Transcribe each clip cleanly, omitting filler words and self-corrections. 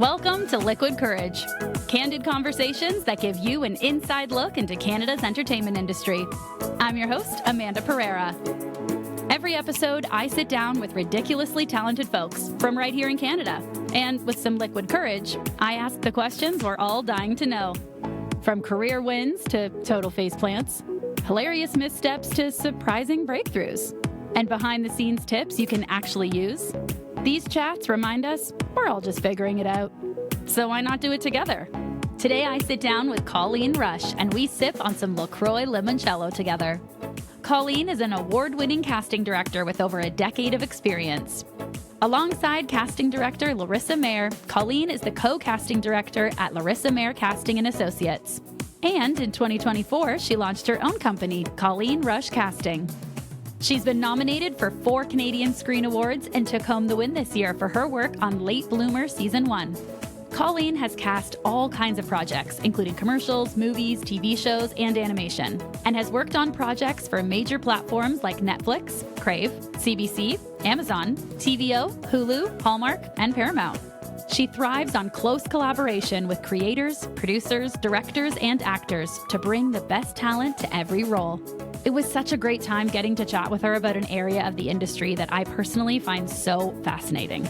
Welcome to Liquid Courage, candid conversations that give you an inside look into Canada's entertainment industry. I'm your host, Amanda Pereira. Every episode, I sit down with ridiculously talented folks from right here in Canada. And with some liquid courage, I ask the questions we're all dying to know. From career wins to total faceplants, hilarious missteps to surprising breakthroughs, and behind-the-scenes tips you can actually use. These chats remind us we're all just figuring it out. So why not do it together? Today I sit down with Colleen Rush and we sip on some LaCroix limoncello together. Colleen is an award-winning casting director with over a decade of experience. Alongside casting director Larissa Mayer, Colleen is the co-casting director at Larissa Mayer Casting and Associates. And in 2024, she launched her own company, Colleen Rush Casting. She's been nominated for 4 Canadian Screen Awards and took home the win this year for her work on Late Bloomer Season 1. Colleen has cast all kinds of projects, including commercials, movies, TV shows, and animation, and has worked on projects for major platforms like Netflix, Crave, CBC, Amazon, TVO, Hulu, Hallmark, and Paramount. She thrives on close collaboration with creators, producers, directors, and actors to bring the best talent to every role. It was such a great time getting to chat with her about an area of the industry that I personally find so fascinating.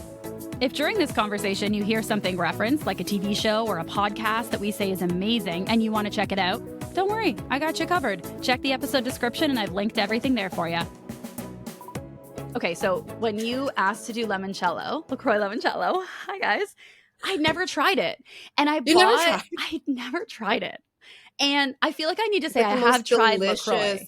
If during this conversation you hear something referenced, like a TV show or a podcast that we say is amazing and you want to check it out, don't worry, I got you covered. Check the episode description and I've linked everything there for you. Okay, so when you asked to do limoncello, LaCroix limoncello, hi guys, I'd never tried it. And I'd never tried it. And I feel like I need to say I have tried LaCroix.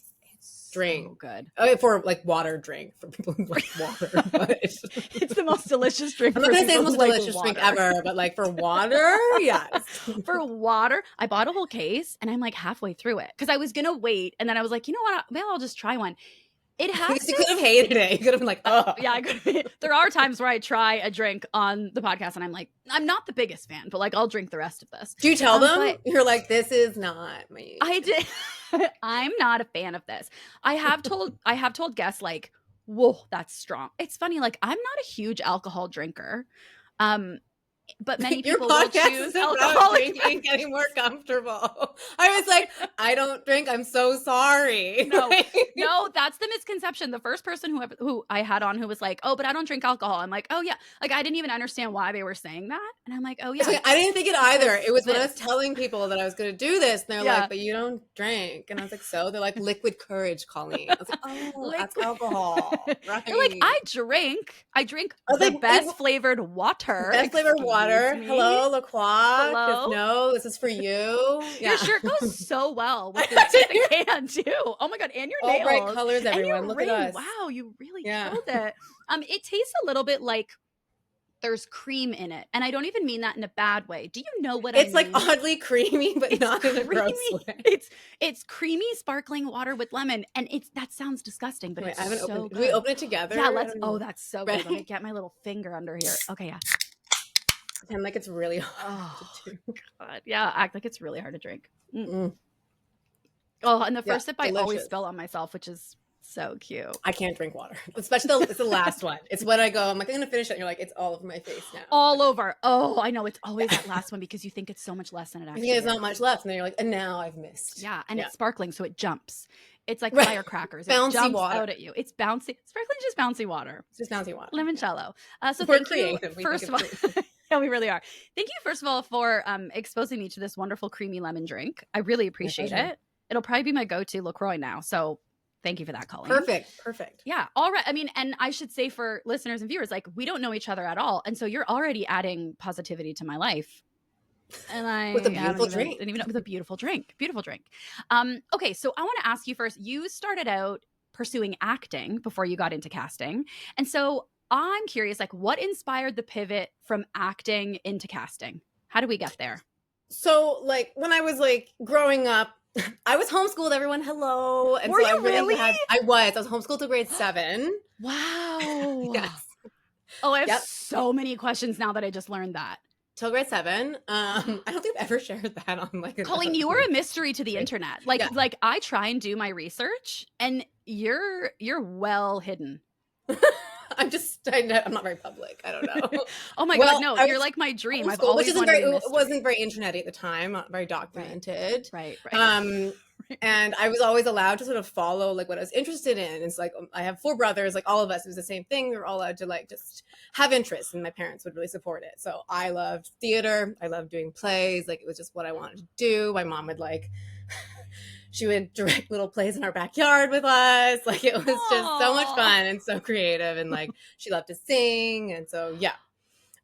Drink. So good. For like water drink for people who like water. But it's the most delicious drink. I'm not going to say the most delicious drink ever, but like for water, yes. For water, I bought a whole case and I'm like halfway through it because I was going to wait. And then I was like, you know what? Maybe I'll just try one. It has You could have hated it. You could have been like, oh. Yeah, I could. There are times where I try a drink on the podcast and I'm like, I'm not the biggest fan, but like I'll drink the rest of this. Do you tell them? You're like, this is not my... I did. I'm not a fan of this. I have told guests like, whoa, that's strong. It's funny. Like I'm not a huge alcohol drinker. But many people will choose alcoholic drinking, getting more comfortable. I was like, I don't drink. I'm so sorry. No, that's the misconception. The first person who I had on who was like, oh, but I don't drink alcohol. I'm like, oh yeah. Like I didn't even understand why they were saying that. And I'm like, oh yeah. Like, I didn't think it either. It was when I was telling people that I was going to do this. And they're like, but you don't drink. And I was like, so? They're like, liquid courage, Colleen. I was like, oh, that's alcohol. Right. They're like, I drink the best flavored water. Best flavored water. Hello, LaCroix. Hello. Just know this is for you. Yeah. Your shirt goes so well with the can too. Oh my god, and your nails. All bright colors, everyone. Look at us. Wow, you really killed it. It tastes a little bit like there's cream in it, and I don't even mean that in a bad way. Do you know what I mean? It's like oddly creamy, but not in a gross way. It's creamy sparkling water with lemon, and that sounds disgusting, but it's so good. Can we open it together? Yeah, let's. Oh, that's so good. Let me get my little finger under here. Okay, yeah. Pretend like it's really hard to do. God. Yeah, act like it's really hard to drink. Mm. Oh, and the first sip I always spill on myself, which is so cute. I can't drink water, especially it's the last one. It's when I go, I'm like, I'm gonna finish it, and you're like, it's all over my face now. All over. Oh, I know. It's always that last one because you think it's so much less than it actually is. There's not much left, and then you're like, and now I've missed. Yeah, and it's sparkling, so it jumps. It's like firecrackers. Bouncy it jumps water. out at you. It's bouncy. Sparkling, just bouncy water. It's just bouncy water. Limoncello. So we're thank creative. you. First of all, yeah, we really are. Thank you, first of all, for exposing me to this wonderful creamy lemon drink. I really appreciate it. It'll probably be my go-to LaCroix now. So thank you for that, Colleen. Perfect. Yeah. All right. I mean, and I should say for listeners and viewers, like we don't know each other at all. And so you're already adding positivity to my life. And with a beautiful drink. Didn't even know, with a beautiful drink. Okay. So I want to ask you first, you started out pursuing acting before you got into casting. And so I'm curious, like what inspired the pivot from acting into casting? How did we get there? So like when I was like growing up, I was homeschooled, everyone. Hello. And Were you really? I was homeschooled till grade 7. Wow. Yes. Oh, I have so many questions now that I just learned that. Till grade 7. I don't think I've ever shared that on like Colleen, you were a mystery to the internet. Like I try and do my research and you're well hidden. I'm not very public. I don't know. Oh my God, no, you're like my dream. I've always wanted to be it wasn't very internety at the time, not very documented. Right. And I was always allowed to sort of follow like what I was interested in. It's like I have 4 brothers, like all of us, it was the same thing. We were all allowed to like just have interests, and my parents would really support it. So I loved theater. I loved doing plays. Like it was just what I wanted to do. My mom would like she would direct little plays in our backyard with us. Like it was just so much fun and so creative, and like she loved to sing. And so yeah.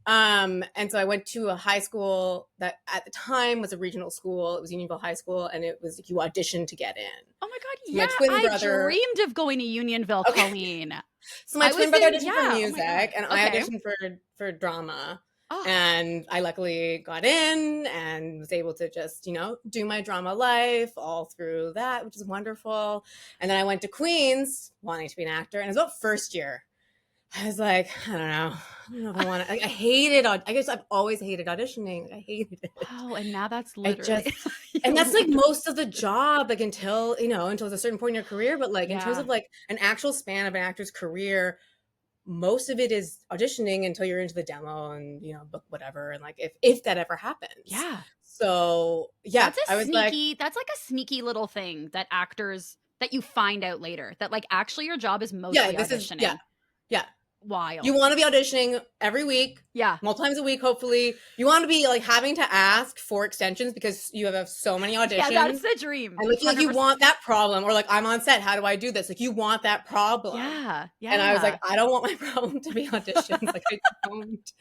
And so I went to a high school that at the time was a regional school. It was Unionville High School, and it was you auditioned to get in. Oh my God, so yeah! My twin brother, I dreamed of going to Unionville, Colleen. So my twin brother auditioned for music, and I auditioned for drama. And I luckily got in and was able to just, do my drama life all through that, which is wonderful. And then I went to Queens wanting to be an actor. And it was about first year. I was like, I don't know if I want to. I hated. I guess I've always hated auditioning. I hated it. Oh, and now that's literally. And that's like most of the job, like until it's a certain point in your career. But like in terms of like an actual span of an actor's career, most of it is auditioning until you're into the demo and book whatever, and like if that ever happens. Yeah. So yeah, that's like a sneaky little thing that actors that you find out later that like actually your job is mostly auditioning. Yeah. Wild. You want to be auditioning every week. Yeah. Multiple times a week, hopefully. You want to be like having to ask for extensions because you have so many auditions. Yeah, that's the dream. And like you want that problem, or like I'm on set, how do I do this? Like you want that problem. Yeah. And I was like, I don't want my problem to be auditions. Like I don't.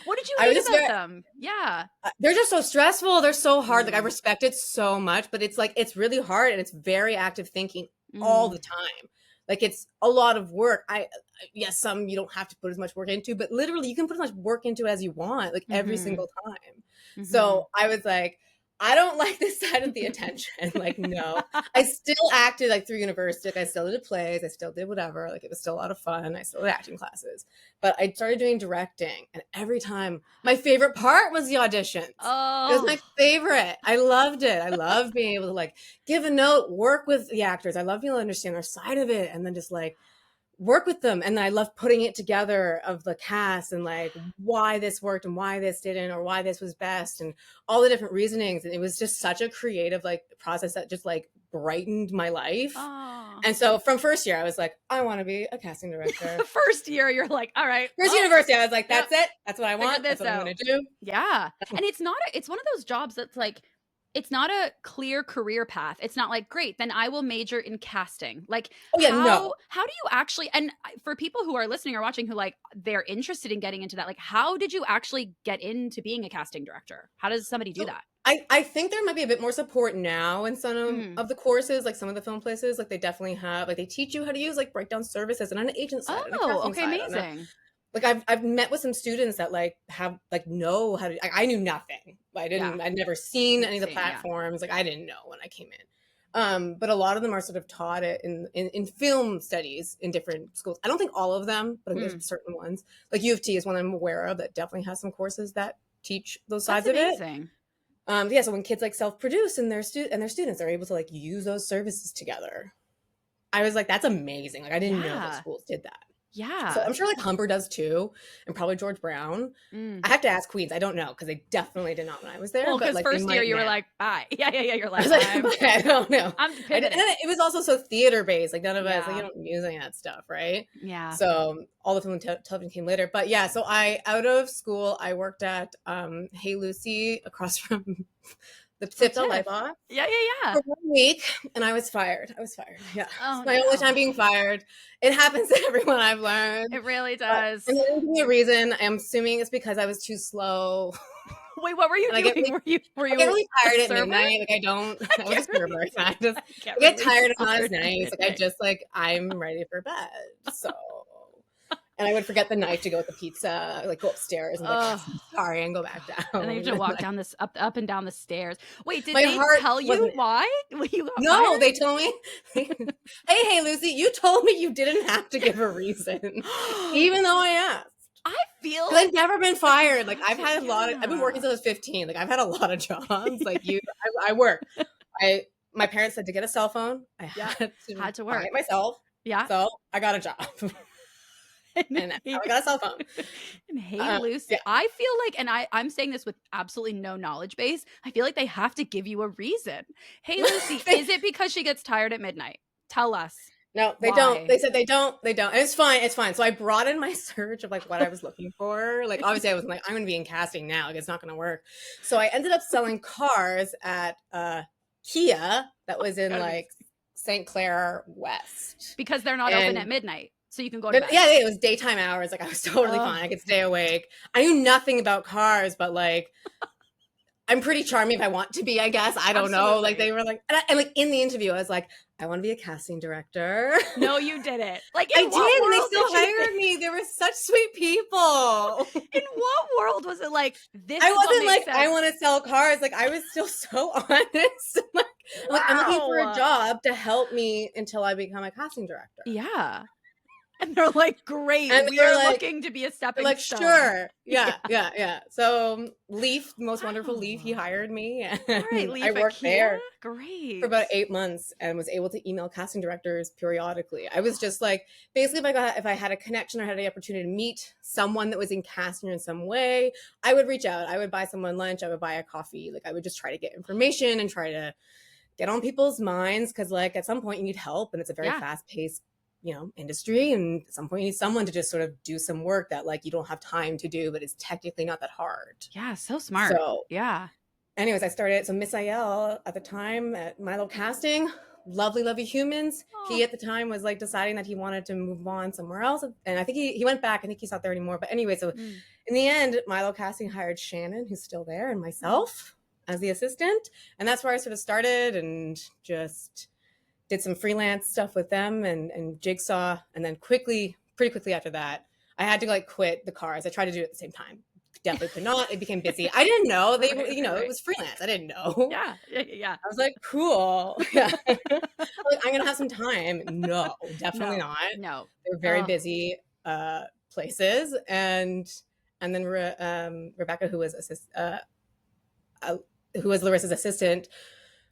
What did you hate about them? Yeah. They're just so stressful. They're so hard. Like I respect it so much, but it's like, it's really hard, and it's very active thinking all the time. Like it's a lot of work. Yes, some you don't have to put as much work into, but literally you can put as much work into as you want, like every single time. So I was like, I don't like this side of the attention. Like, no, I still acted like through university. Like I still did plays. I still did whatever. Like it was still a lot of fun. I still did acting classes, but I started doing directing. And every time my favorite part was the auditions. Oh, it was my favorite. I loved it. I loved being able to like give a note, work with the actors. I love being able to understand their side of it. And then just like work with them. And I love putting it together of the cast and like why this worked and why this didn't, or why this was best, and all the different reasonings. And it was just such a creative like process that just like brightened my life. And so from first year I was like, I want to be a casting director. First year you're like, all right. University I was like, that's it. That's what I want. That's what I'm going to do. Yeah. And it's one of those jobs that's like, it's not a clear career path. It's not like, great, then I will major in casting. Like, how do you actually, and for people who are listening or watching who like, they're interested in getting into that, like, how did you actually get into being a casting director? How does somebody do that? I think there might be a bit more support now in some of the courses, like some of the film places, like they definitely have, like they teach you how to use like breakdown services and on an agent side. Oh, okay, amazing. Like I've met with some students that like have like know how to. I knew nothing. I'd never seen any of the platforms. Like I didn't know when I came in. But a lot of them are sort of taught it in film studies in different schools. I don't think all of them, but there's certain ones. Like U of T is one I'm aware of that definitely has some courses that teach those sides of it. So when kids like self-produce and their students are able to like use those services together, I was like, that's amazing. Like I didn't know those schools did that. Yeah. So I'm sure like Humber does too, and probably George Brown. I have to ask Queens. I don't know because they definitely did not when I was there. Well, because like, first year you were like, bye. Yeah. You're like, I don't know. I'm pivoting. And it was also so theater based. Like none of us, like you don't use any of that stuff, right? Yeah. So all the film and television came later. But yeah, so out of school, I worked at Hey Lucy across from the Tiptoe Light Box. Yeah. For 1 week, and I was fired. Yeah. Oh, it's my only time being fired. It happens to everyone, I've learned. It really does. And there didn't be a reason. I'm assuming it's because I was too slow. Wait, what were you doing? Were you I get really tired at midnight. Like I was a server. I get tired. It's not as nice. Like I just like I'm ready for bed. So. And I would forget the knife to go with the pizza, like go upstairs and like, sorry, and go back down. And then you have to walk down this up and down the stairs. Wait, did they tell you why? No, they told me, hey, Lucy, you told me you didn't have to give a reason, even though I asked. I feel I've never been fired. Like I've had I've been working since I was 15. Like I've had a lot of jobs. Like I work. My parents said to get a cell phone. I had to work. Buy it myself. Yeah. So I got a job. And that's how I got a cell phone. And Hey Lucy, yeah. I feel like, and I'm saying this with absolutely no knowledge base, I feel like they have to give you a reason. Hey Lucy, is it because she gets tired at midnight? Tell us. No, they don't. They said they don't. And it's fine. It's fine. So I brought in my search of like what I was looking for. Like obviously I was like, I'm going to be in casting now. Like it's not going to work. So I ended up selling cars at Kia that was in like St. Clair West. Because they're not open at midnight. So you can go to bed. Yeah, it was daytime hours. Like I was totally fine. I could stay awake. I knew nothing about cars, but like I'm pretty charming if I want to be, I guess. I don't know. Like they were like, and like in the interview, I was like, I want to be a casting director. No, you didn't. Like I did, and they still hired me. They were such sweet people. In what world was it like this? I wasn't like sense. I want to sell cars. Like I was still so honest. Like, wow. I'm looking for a job to help me until I become a casting director. Yeah. And they're like, great. And we are like, looking to be a stepping stone. Sure. Yeah. So Leaf, the most wonderful Leaf, he hired me. And right, Leaf I worked there great for about 8 months and was able to email casting directors periodically. I was just like, basically if I had a connection or had the opportunity to meet someone that was in casting in some way, I would reach out. I would buy someone lunch. I would buy a coffee. Like I would just try to get information and try to get on people's minds. Cause like at some point you need help and it's a very fast paced industry. And at some point you need someone to just sort of do some work that like you don't have time to do, but it's technically not that hard. Yeah. So smart. So yeah. Anyways, I started, so Miss Ayel at the time at Milo Casting, lovely humans. Oh. He at the time was like deciding that he wanted to move on somewhere else. And I think he went back. I think he's not there anymore. But anyway, so in the end, Milo Casting hired Shannon, who's still there, and myself as the assistant. And that's where I sort of started and just did some freelance stuff with them and Jigsaw. And then pretty quickly after that, I had to like quit the cars. I tried to do it at the same time. Definitely could not. It became busy. I didn't know they, it was freelance. I didn't know. Yeah. I was like, cool. Yeah. I'm gonna have some time. No, definitely not. No, they were very busy places, and then Rebecca, who was Larissa's assistant,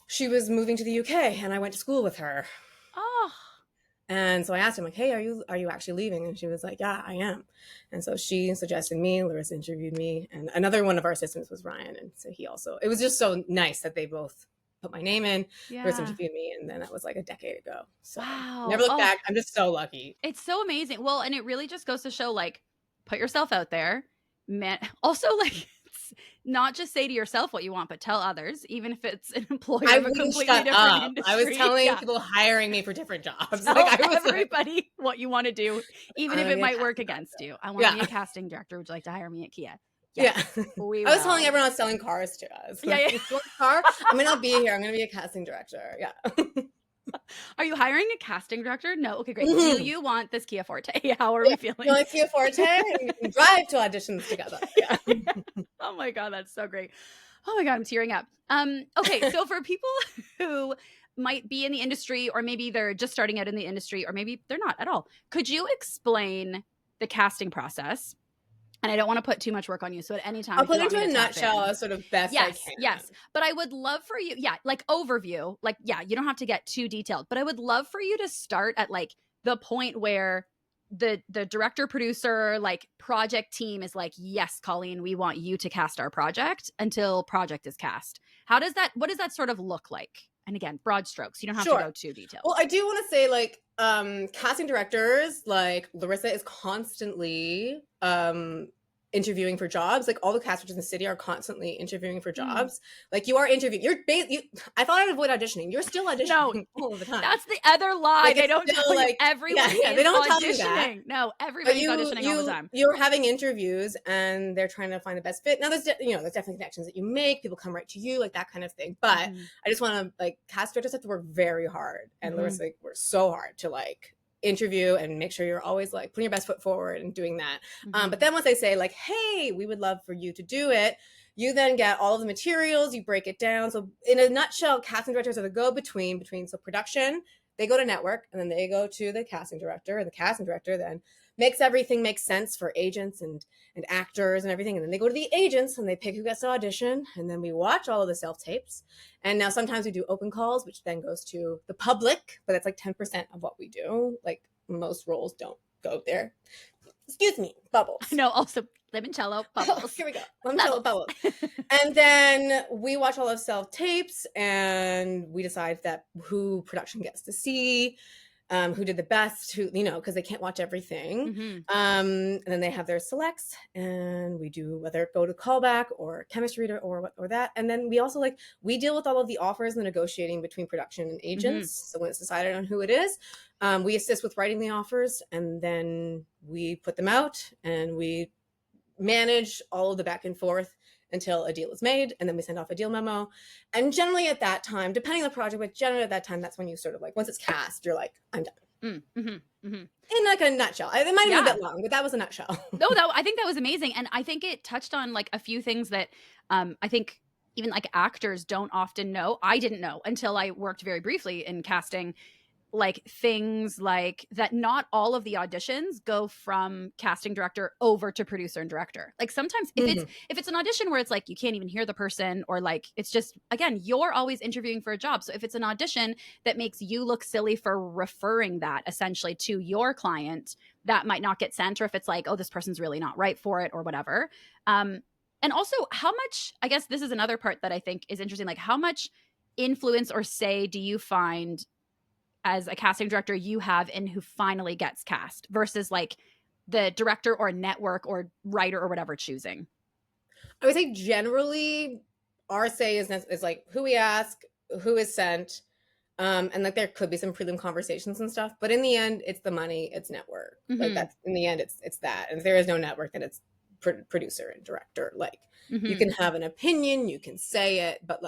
she was moving to the UK, and I went to school with her. Oh. And so I asked him, like, hey, are you actually leaving? And she was like, yeah, I am. And so she suggested me, Larissa interviewed me, and another one of our assistants was Ryan. And so it was just so nice that they both put my name in. Yeah. Larissa interviewed me, and then that was like a decade ago. So wow. Never looked back. I'm just so lucky. It's so amazing. Well, and it really just goes to show, like, put yourself out there. Man, also, like, not just say to yourself what you want, but tell others, even if it's an employer of a completely different industry. I was telling people hiring me for different jobs. Tell everybody what you want to do, even if it might work against you. I want to be a casting director. Would you like to hire me at Kia? Yes, I was telling everyone I was selling cars to us. If you want a car, I may not be here. I'm going to be a casting director. Yeah. Are you hiring a casting director? No. Okay, great. Mm-hmm. Do you want this Kia Forte? How are we feeling? You want a Kia Forte? And we can drive to auditions together. Yeah. Oh my God, that's so great. Oh my God, I'm tearing up. Okay, so for people who might be in the industry, or maybe they're just starting out in the industry, or maybe they're not at all, could you explain the casting process? And I don't want to put too much work on you. So at any time, I'll put it into a nutshell, sort of best I can. Yes. But I would love for you, like overview, like, you don't have to get too detailed, but I would love for you to start at like the point where the director, producer, like project team is like, yes, Colleen, we want you to cast our project, until project is cast. What does that sort of look like? And again, broad strokes. You don't have to go too detailed. Well, I do want to say, like, casting directors, like Larissa is constantly interviewing for jobs. Like all the cast directors in the city are constantly interviewing for jobs. Like you are interviewing. I thought I'd avoid auditioning. You're still auditioning all the time. That's the other lie. Like, they don't tell you everyone is they don't auditioning. Tell you that. No, everybody's auditioning all the time. You're having interviews and they're trying to find the best fit. Now there's definitely connections that you make. People come right to you, like that kind of thing. But I just want to, like, cast directors have to work very hard, and Larissa worked so hard to like interview and make sure you're always like putting your best foot forward and doing that. But then once they say like, hey, we would love for you to do it, you then get all of the materials, you break it down. So in a nutshell, casting directors are the go-between so production, they go to network, and then they go to the casting director, and the casting director then makes everything make sense for agents and actors and everything. And then they go to the agents and they pick who gets to audition. And then we watch all of the self-tapes. And now sometimes we do open calls, which then goes to the public, but that's like 10% of what we do. Like most roles don't go there. Excuse me, bubbles. No, also limoncello bubbles. Here we go. Limoncello bubbles. And then we watch all of self-tapes and we decide that who production gets to see, who did the best, who, because they can't watch everything. Mm-hmm. And then they have their selects and we do whether it go to callback or chemistry or that. And then we also we deal with all of the offers and the negotiating between production and agents. Mm-hmm. So when it's decided on who it is, we assist with writing the offers and then we put them out and we manage all of the back and forth until a deal is made, and then we send off a deal memo. And generally at that time, depending on the project, but generally at that time, that's when you sort of once it's cast, you're like, I'm done. Mm-hmm. Mm-hmm. In a nutshell. It might have been a bit long, but that was a nutshell. No, I think that was amazing. And I think it touched on a few things that I think even actors don't often know. I didn't know until I worked very briefly in casting. Things like that, not all of the auditions go from casting director over to producer and director. Sometimes if it's an audition where it's you can't even hear the person, or it's just, again, you're always interviewing for a job. So if it's an audition that makes you look silly for referring that essentially to your client, that might not get sent. Or if it's oh, this person's really not right for it or whatever. And also how much, I guess this is another part that I think is interesting, how much influence or say do you find as a casting director you have in who finally gets cast versus the director or network or writer or whatever choosing? I would say generally our say is who we ask, who is sent, and there could be some prelim conversations and stuff, but in the end it's the money, it's network. Mm-hmm. That's in the end it's that. And if there is no network, then it's producer and director. Mm-hmm. You can have an opinion, you can say it, but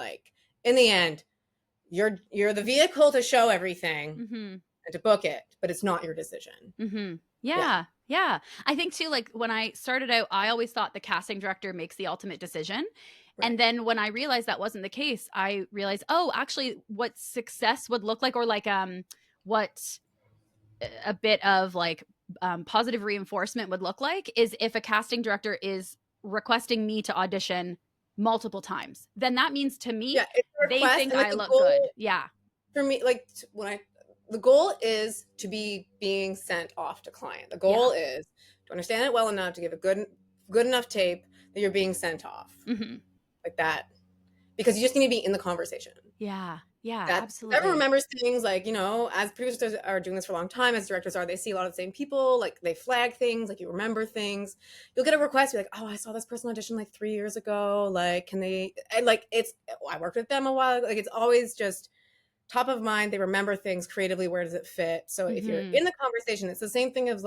in the end you're the vehicle to show everything and to book it, but it's not your decision. Mm-hmm. Yeah. I think too, when I started out, I always thought the casting director makes the ultimate decision. Right. And then when I realized that wasn't the case, I realized, oh, actually what success would look like, or what a bit of positive reinforcement would look like is if a casting director is requesting me to audition multiple times, then that means to me, they think I look good. Yeah. For me, the goal is to be being sent off to client. The goal is to understand it well enough to give a good enough tape that you're being sent off. Mm-hmm. Like that. Because you just need to be in the conversation. Yeah. Absolutely. Everyone remembers things as producers are doing this for a long time, as directors are, they see a lot of the same people, they flag things, you remember things. You'll get a request, you're oh, I saw this person audition 3 years ago. Can they, and I worked with them a while ago. It's always just top of mind. They remember things creatively. Where does it fit? So if you're in the conversation, it's the same thing as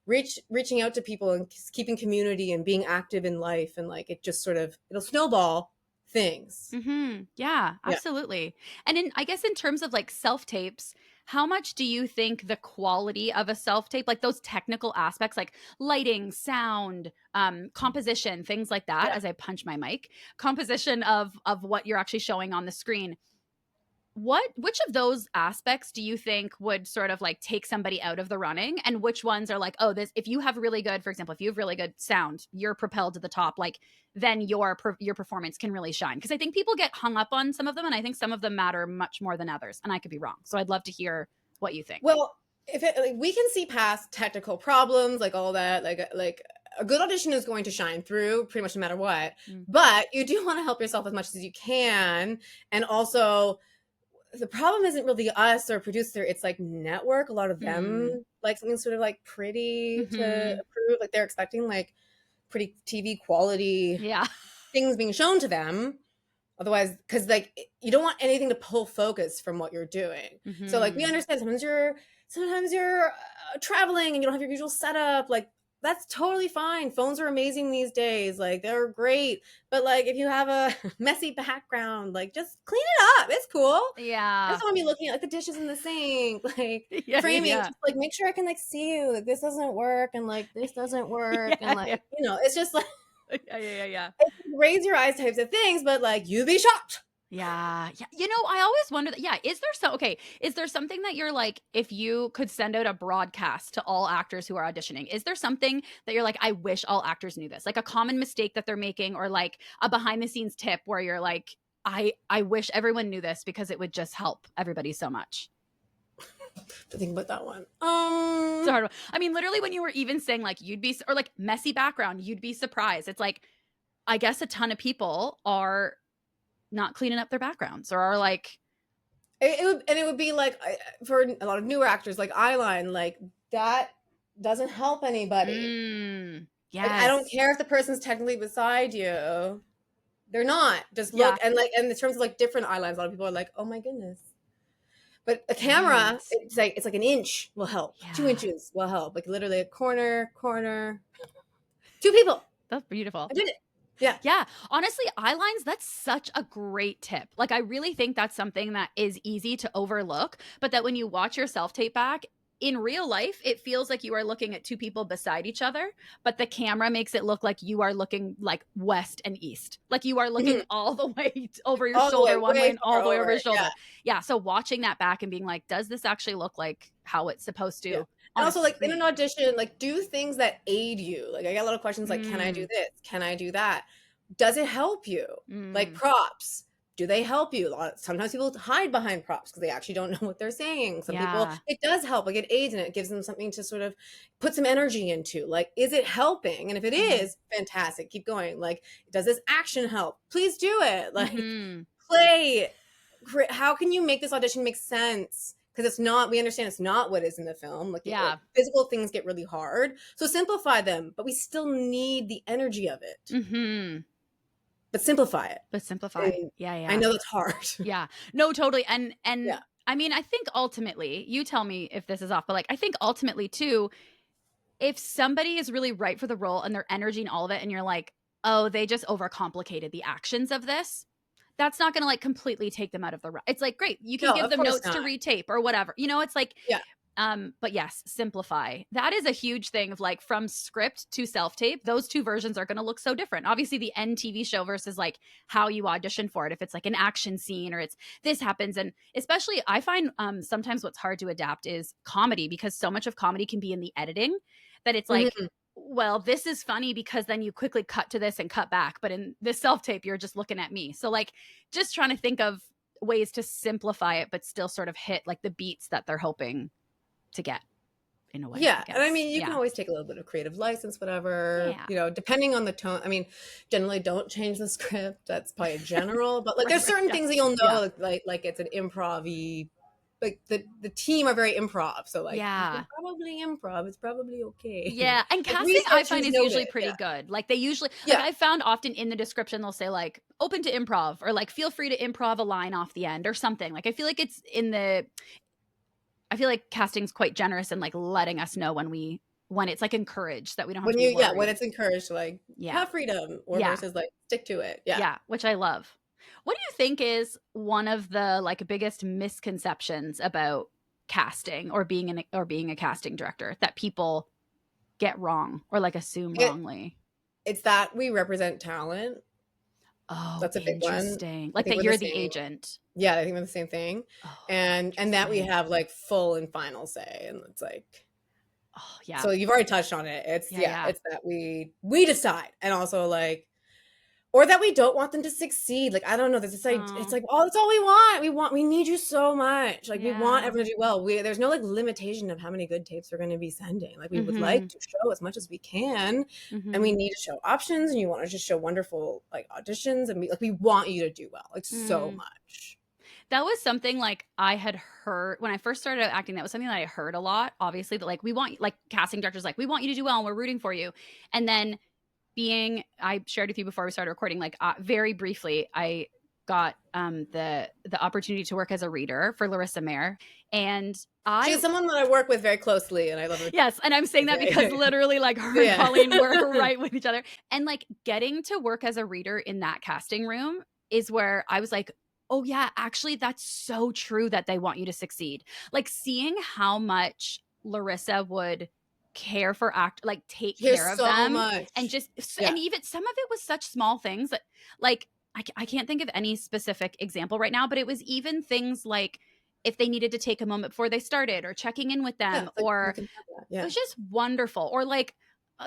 reaching out to people and keeping community and being active in life. And it just sort of, it'll snowball things. Mm-hmm. Yeah, absolutely. And I guess in terms of self-tapes, how much do you think the quality of a self-tape, those technical aspects, lighting, sound, composition, things like that, as I punch my mic, composition of what you're actually showing on the screen, which of those aspects do you think would sort of take somebody out of the running, and which ones are oh, this, if you have really good, for example, if you have really good sound, you're propelled to the top, then your performance can really shine? Because I think people get hung up on some of them, and I think some of them matter much more than others, and I could be wrong. So I'd love to hear what you think. Well, if we can see past technical problems, all that, a good audition is going to shine through pretty much no matter what. But you do want to help yourself as much as you can, and also the problem isn't really us or producer, it's network. A lot of them something sort of pretty to approve. They're expecting pretty TV quality things being shown to them. Otherwise, because you don't want anything to pull focus from what you're doing. So we understand sometimes you're traveling and you don't have your usual setup. That's totally fine. Phones are amazing these days. They're great. But if you have a messy background, just clean it up. It's cool. Yeah. I just want to be looking at the dishes in the sink, framing. Just make sure I can see you. This doesn't work, and this doesn't work, and it's just yeah. Raise your eyes types of things, but you'd be shocked. Yeah. I always wonder that. Yeah. Is there something that you're if you could send out a broadcast to all actors who are auditioning, is there something that you're I wish all actors knew this, a common mistake that they're making, or a behind the scenes tip where you're I wish everyone knew this because it would just help everybody so much? To think about that one. It's a hard one. I mean, literally when you were even saying like you'd be, or like messy background, you'd be surprised. It's like, I guess a ton of people are not cleaning up their backgrounds or are like. It would be like, for a lot of newer actors, like eyeline, like that doesn't help anybody. Yes. Like, I don't care if the person's technically beside you. They're not. Just look. Yeah. And in terms of like different eyelines, a lot of people are like, oh my goodness. But a camera, Right. it's like an inch will help. Yeah. 2 inches will help. Like literally a corner. 2 people. That's beautiful. I did it. Yeah. Yeah. Honestly, eyelines, that's such a great tip. Like, I really think that's something that is easy to overlook, but that when you watch your self-tape back, in real life, it feels like you are looking at 2 people beside each other, but the camera makes it look like you are looking like west and east. Like you are looking all the way over your shoulder one way and all the way over your shoulder. Yeah. So watching that back and being like, does this actually look like how it's supposed to? Yeah. And also, like in an audition, like do things that aid you. Like I get a lot of questions like, can I do this? Can I do that? Does it help you? Like props. Do they help you? Sometimes people hide behind props because they actually don't know what they're saying. Some people, it does help. Like it aids and it gives them something to sort of put some energy into. Like, is it helping? And if it is, fantastic. Keep going. Like, does this action help? Please do it. Like, play. How can you make this audition make sense? Because it's not, we understand it's not what is in the film. Like, physical things get really hard. So simplify them, but we still need the energy of it. But simplify it. Yeah. I know it's hard. Yeah. No, totally. And I mean, I think ultimately, you tell me if this is off, but like, I think ultimately too, if somebody is really right for the role and their energy and all of it, and you're like, oh, they just overcomplicated the actions of this, that's not going to like completely take them out of the rut. It's like, great, you can give them notes to retape or whatever. You know, it's like, but yes, simplify. That is a huge thing of like from script to self-tape. Those 2 versions are going to look so different. Obviously the end TV show versus like how you audition for it. If it's like an action scene or it's this happens. And especially I find sometimes what's hard to adapt is comedy, because so much of comedy can be in the editing that it's like, well, this is funny because then you quickly cut to this and cut back. But in this self-tape, you're just looking at me. So like just trying to think of ways to simplify it, but still sort of hit like the beats that they're hoping to get in a way. Yeah. And I mean, you can always take a little bit of creative license, whatever, you know, depending on the tone. I mean, generally don't change the script. That's probably a general, but like there's certain things that you'll know, like it's an improv-y, like the team are very improv. So like, probably improv. It's probably okay. Yeah. And casting I find is usually pretty good. Like they usually, like I found often in the description, they'll say like open to improv or like, feel free to improv a line off the end or something. Like, I feel like it's I feel like casting's quite generous in like letting us know when it's like encouraged, that we don't have to be worried. When it's encouraged to like have freedom or versus like stick to it. Yeah, which I love. What do you think is one of the like biggest misconceptions about casting or being a casting director that people get wrong or like assume wrongly? It's that we represent talent. Oh, that's a big one. Interesting. Like that you're the agent. Yeah, I think we're the same thing. Oh, and that we have like full and final say. And it's like, oh yeah. So you've already touched on it. It's it's that we decide, and also like, or that we don't want them to succeed. Like, I don't know. It's like, oh, that's all we want. We need you so much. Like, we want everyone to do well. There's no like limitation of how many good tapes we're going to be sending. Like, we would like to show as much as we can, and we need to show options. And you want to just show wonderful like auditions, and we want you to do well, like so much. That was something like I had heard when I first started acting. That was something that I heard a lot. Obviously, that like we want like casting directors, like we want you to do well, and we're rooting for you, and then. I shared with you before we started recording, like very briefly, I got the opportunity to work as a reader for Larissa Mayer. And she's someone that I work with very closely, and I love her. Yes, and I'm saying that because literally like her and Colleen work right with each other. And like getting to work as a reader in that casting room is where I was like, oh yeah, actually that's so true that they want you to succeed. Like seeing how much Larissa would care for take care of them much. And just and even some of it was such small things that like I can't think of any specific example right now, but it was even things like if they needed to take a moment before they started or checking in with them or it was just wonderful. Or like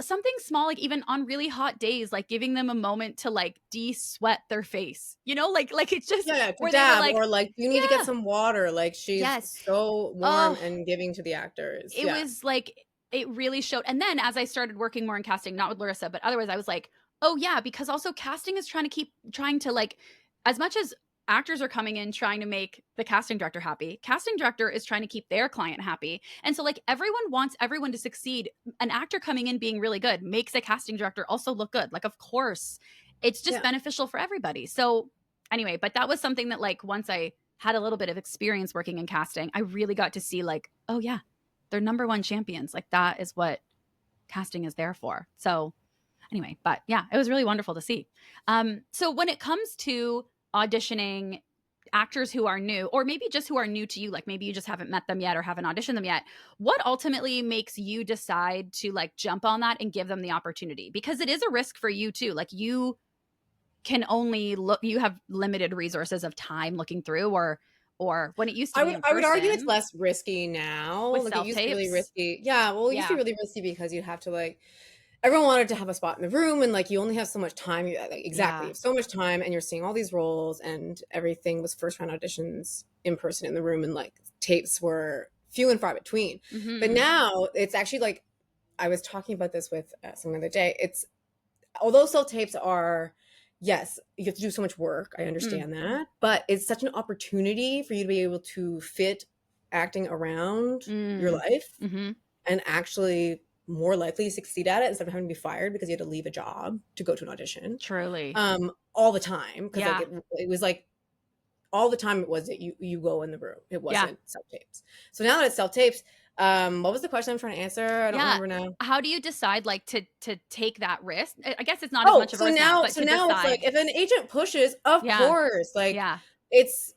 something small, like even on really hot days, like giving them a moment to like de-sweat their face, you know, like it's just Yeah, to where they were dab, like, or like, "You need to get yeah, some water." Like, she's yes. so warm Oh, and giving to the actors. it Yeah. was like, it really showed. And then as I started working more in casting, not with Larissa, but otherwise, I was like, oh yeah, because also casting is trying to like, as much as actors are coming in trying to make the casting director happy, casting director is trying to keep their client happy. And so like everyone wants everyone to succeed. An actor coming in being really good makes a casting director also look good. Like, of course, it's just Yeah. beneficial for everybody. So anyway, but that was something that like once I had a little bit of experience working in casting, I really got to see like, oh yeah, they're number one champions. Like that is what casting is there for. So anyway, but yeah, it was really wonderful to see. So when it comes to auditioning actors who are new, or maybe just who are new to you, like maybe you just haven't met them yet or haven't auditioned them yet, what ultimately makes you decide to like jump on that and give them the opportunity? Because it is a risk for you too. Like you can only look, you have limited resources of time looking through, or when it used to be in I would argue it's person less risky now. with Like, it self used to be really tapes. risky. Yeah, well, it used to Yeah. be really risky because you'd have to, like, everyone wanted to have a spot in the room, and, like, you only have so much time. You like, exactly, you Yeah. have so much time, and you're seeing all these roles, and everything was first round auditions in person in the room, and, like, tapes were few and far between. But Hmm. now it's actually, like, I was talking about this with someone the other day. It's although self tapes are, yes, you have to do so much work. I Mm. understand that, but it's such an opportunity for you to be able to fit acting around your Mm. life Hmm. and actually more likely succeed at it instead of having to be fired because you had to leave a job to go to an audition Truly. all the time, because like Yeah. it was like all the time it was that you go in the room. It Yeah. wasn't self tapes. So now that it's self tapes, what was the question I'm trying to answer? I don't Yeah. remember now. How do you decide like to take that risk? I guess it's not as Oh, much of a risk now, but so to now it's like decide. if an agent pushes, of Yeah. course, like Yeah. it's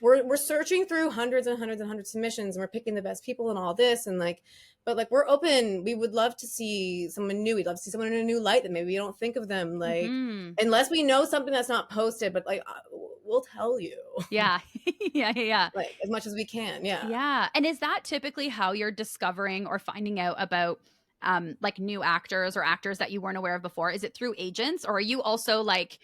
we're searching through hundreds and hundreds and hundreds of submissions, and we're picking the best people and all this, and like, but like we're open. We would love to see someone new. We'd love to see someone in a new light that maybe we don't think of them, like, Hmm. unless we know something that's not posted, but like we'll tell you Yeah. Yeah. Yeah. Yeah. like as much as we can. Yeah. Yeah. And is that typically how you're discovering or finding out about like new actors or actors that you weren't aware of before? Is it through agents, or are you also like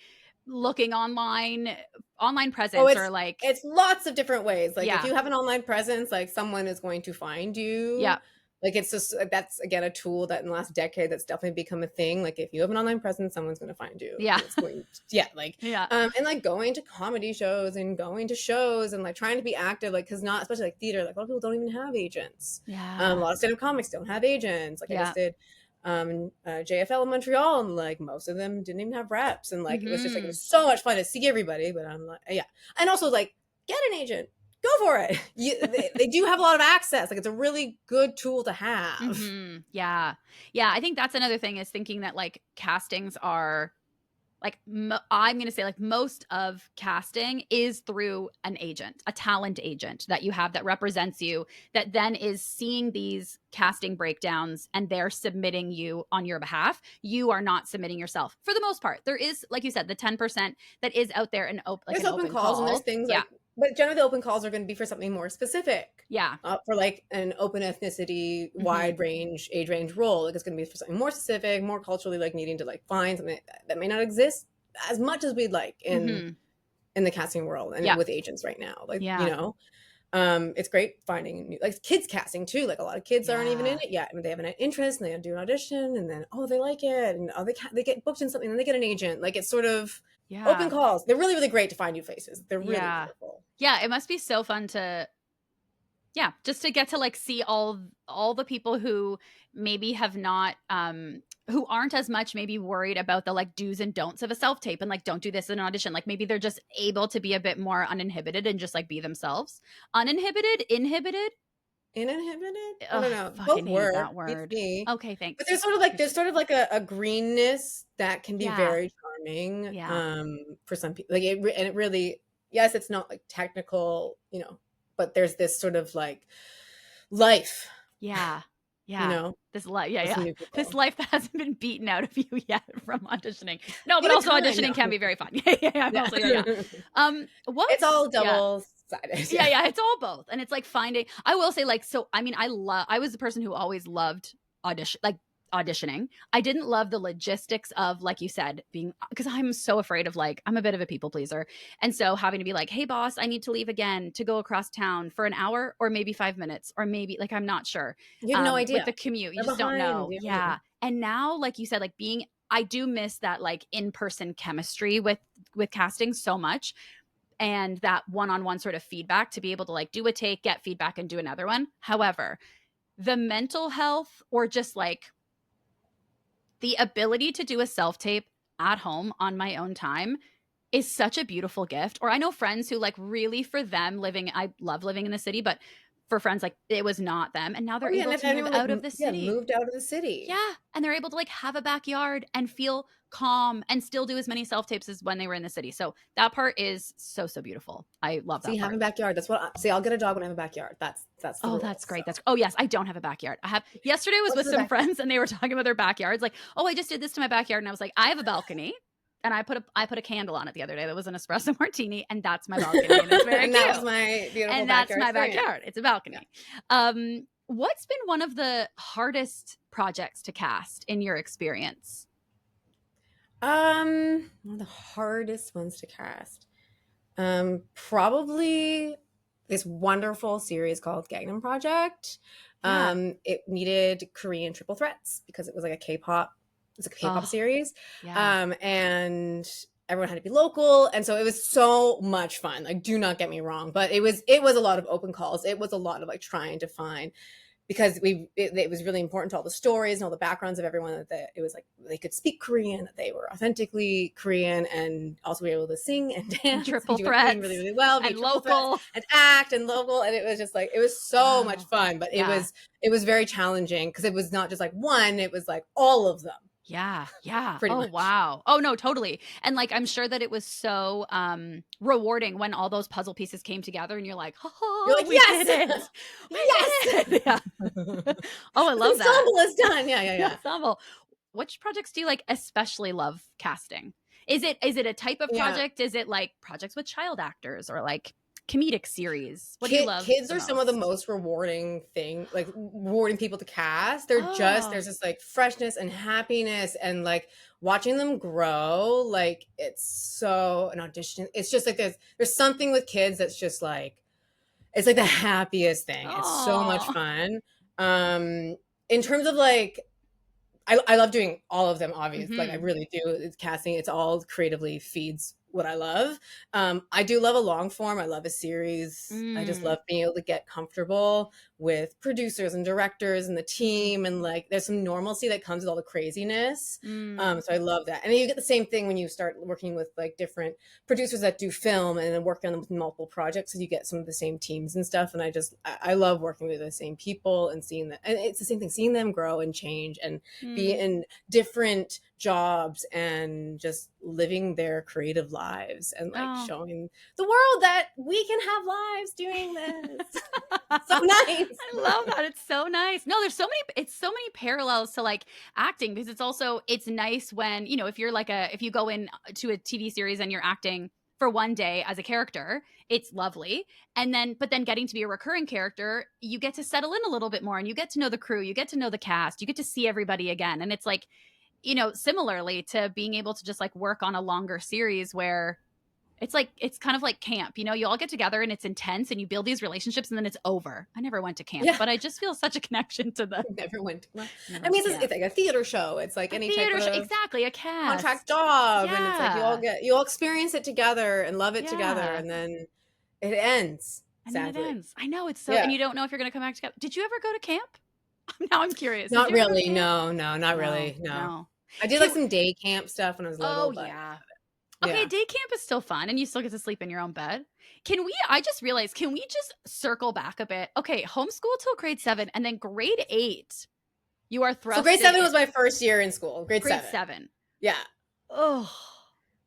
looking online Oh, presence, or like, it's lots of different ways. Like if yeah. you have an online presence, like someone is going to find you. Yeah. Like it's just that's again a tool that in the last decade that's definitely become a thing. Like if you have an online presence, someone's going to find you, Yeah. and it's going yeah, like Yeah. and like going to comedy shows and going to shows and like trying to be active, like because not especially like theater, like a lot of people don't even have agents. A Yeah. lot of stand-up comics don't have agents. Like I just Yeah. did JFL in Montreal, and like most of them didn't even have reps, and like it was just like it Hmm. was so much fun to see everybody. But I'm like, yeah, and also like get an agent, go for it. They do have a lot of access. Like it's a really good tool to have. Yeah. Yeah. I think that's another thing, is thinking that like castings are like, I'm going to say like most of casting is through an agent, a talent agent that you have that represents you, that then is seeing these casting breakdowns and they're submitting you on your behalf. You are not submitting yourself for the most part. There is, like you said, the 10% that is out there and like There's an open open calls and there's call. things Yeah. like, but generally the open calls are going to be for something more specific. Yeah. For like an open ethnicity, Hmm. wide range, age range role, like it's going to be for something more specific, more culturally, like needing to like find something that may not exist as much as we'd like Hmm. in the casting world and Yeah. with agents right now. Like you Yeah. know, it's great finding new, like kids casting too. Like a lot of kids aren't even in Yeah. it yet. I mean, they have an interest and they do an audition, and then oh they like it, and oh they get booked in something, and they get an agent. Like it's sort of open Yeah. calls. They're really really great to find new faces. They're really Yeah. wonderful. Yeah. It must be so fun to, yeah, just to get to like see all the people who maybe have not who aren't as much maybe worried about the like do's and don'ts of a self tape, and like don't do this in an audition. Like maybe they're just able to be a bit more uninhibited and just like be themselves. Uninhibited, inhibited. Uninhibited? I Ugh, don't know. Both fucking hate work. that Beats word. me. Okay, But thanks. there's Appreciate sort of like a greenness that can be Yeah. very charming Yeah. for some people. Like and it really, yes, it's not like technical, you know, but there's this sort of like life, Yeah. you Yeah. know, This life, yeah, with some yeah. new This people. life that hasn't been beaten out of you yet from auditioning. No, but Give it also time. auditioning can No. be very fun. Yeah, yeah, yeah. Yeah. Also, yeah, yeah. It's What's all yeah. double sided. Yeah, Yeah. yeah, it's all both. And it's like finding, I will say like, so I mean, I was the person who always loved auditioning. I didn't love the logistics of, like you said, being, because I'm so afraid of like, I'm a bit of a people pleaser. And so having to be like, hey boss, I need to leave again to go across town for an hour or maybe 5 minutes, or maybe like, I'm not sure. You have no idea. With the commute, you They're just don't know. behind. Yeah. And now, like you said, like being, I do miss that like in-person chemistry with casting so much. And that one-on-one sort of feedback to be able to like do a take, get feedback, and do another one. However, the mental health, or just like the ability to do a self-tape at home on my own time, is such a beautiful gift. Or I know friends who like really, for them living, I love living in the city, but for friends, like it was not them. And now they're able to move out of the city. Moved out of the city. Yeah. And they're able to like have a backyard and feel calm and still do as many self-tapes as when they were in the city. So that part is so, so beautiful. I love that. See, having a backyard. That's what I'll get a dog when I have a backyard. That's the rule, that's great. Oh yes, I don't have a backyard. Yesterday was with some friends and they were talking about their backyards. Like, oh, I just did this to my backyard. And I was like, I have a balcony. And I put a candle on it the other day. That was an espresso martini, and that's my balcony. And it's very and cute. That was my beautiful and backyard. That's my backyard. It's a balcony. Yeah. What's been one of the hardest projects to cast in your experience? One of the hardest ones to cast. Probably this wonderful series called Gangnam Project. Yeah. It needed Korean triple threats because it was like a K-pop. It's a K-pop series. Yeah. And everyone had to be local. And so it was so much fun. Like, do not get me wrong, but it was a lot of open calls. It was a lot of like trying to find, because it was really important to all the stories and all the backgrounds of everyone, that it was like they could speak Korean, that they were authentically Korean, and also be able to sing and dance, triple threats, really, really well, and local, and act and local. And it was just like, it was so much fun, but it was very challenging because it was not just like one, it was like all of them. Yeah. Yeah. Pretty much. Wow. Oh no, totally. And like, I'm sure that it was so rewarding when all those puzzle pieces came together and you're like, you're like, yes, did it. Yes. Yeah. Oh, I love that. Ensemble is done. Yeah. Ensemble. Which projects do you like especially love casting? Is it a type of project? Is it like projects with child actors, or like comedic series? What do you love? Kids are some of the most rewarding people to cast. They're just, there's this like freshness and happiness, and like watching them grow. Like, it's so an audition. It's just like there's something with kids that's just like, it's like the happiest thing. It's so much fun. In terms of like, I love doing all of them, obviously. Like, I really do. It's casting. It's all creatively feeds what I love. I do love a long form. I love a series. I just love being able to get comfortable with producers and directors and the team, and like there's some normalcy that comes with all the craziness. So I love that. And then you get the same thing when you start working with like different producers that do film and then work on them with multiple projects, so you get some of the same teams and stuff. And I love working with the same people and seeing that. And it's the same thing, seeing them grow and change and be in different jobs and just living their creative lives and like showing the world that we can have lives doing this. So nice. I love that. It's so nice. No, there's so many parallels to like acting, because it's nice when, you know, if you go in to a TV series and you're acting for one day as a character, it's lovely. But then getting to be a recurring character, you get to settle in a little bit more, and you get to know the crew, you get to know the cast, you get to see everybody again. And it's like, you know, similarly to being able to just like work on a longer series where it's like, it's kind of like camp, you know, you all get together and it's intense and you build these relationships and then it's over. I never went to camp, but I just feel such a connection to them. Never went. I mean, it's like a theater show. It's like any type of exactly, a cast contract job, and it's like you all experience it together and love it together, and then it ends. I know, it's so, and you don't know if you're going to come back together. Did you ever go to camp? Now I'm curious. Not really. No, not really. No. I did like some day camp stuff when I was little. Oh, yeah. Okay, day camp is still fun, and you still get to sleep in your own bed. I just realized, can we just circle back a bit? Okay, homeschool till grade 7, and then grade 8, you are thrust. So grade 7 was my first year in school. Grade 7. Yeah. Oh,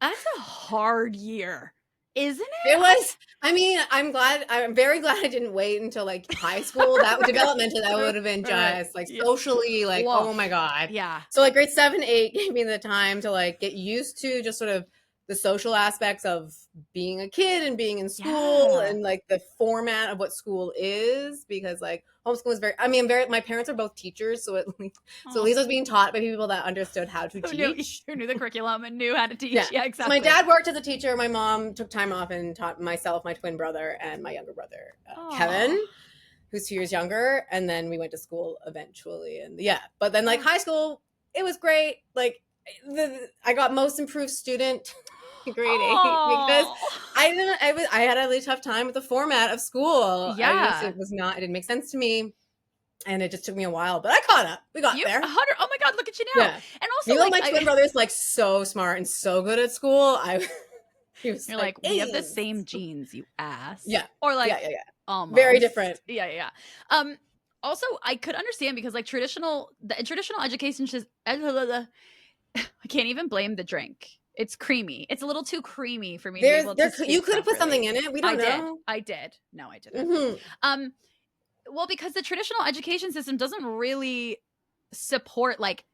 that's a hard year, isn't it? It was. I mean, I'm very glad I didn't wait until like high school. That developmental, that would have been just like socially, like, oh my God. Yeah. So like grade 7, 8 gave me the time to like get used to just sort of the social aspects of being a kid and being in school Yeah. and like the format of what school is, because like homeschool is my parents are both teachers, so at least I was being taught by people that understood how to teach. Who knew the curriculum and knew how to teach. Yeah, Yeah, exactly. So my dad worked as a teacher. My mom took time off and taught myself, my twin brother, and my younger brother, Kevin, who's 2 years younger. And then we went to school eventually. And but then like high school, it was great. Like I got most improved student grade 8 because I had a really tough time with the format of school. Yeah. It didn't make sense to me. And it just took me a while, but I caught up. We got there. 100. Oh my God, look at you now. Yeah. And also, like my twin brother's like so smart and so good at school. You're like, we have the same genes, you ass. Yeah. Or like, yeah. Almost. Very different. Yeah. Also, I could understand because like traditional education just, I can't even blame the drink. It's creamy. It's a little too creamy for me to be able to speak you could have put properly. something in it. We don't know. I did. No, I didn't. Mm-hmm. Well, because the traditional education system doesn't really support like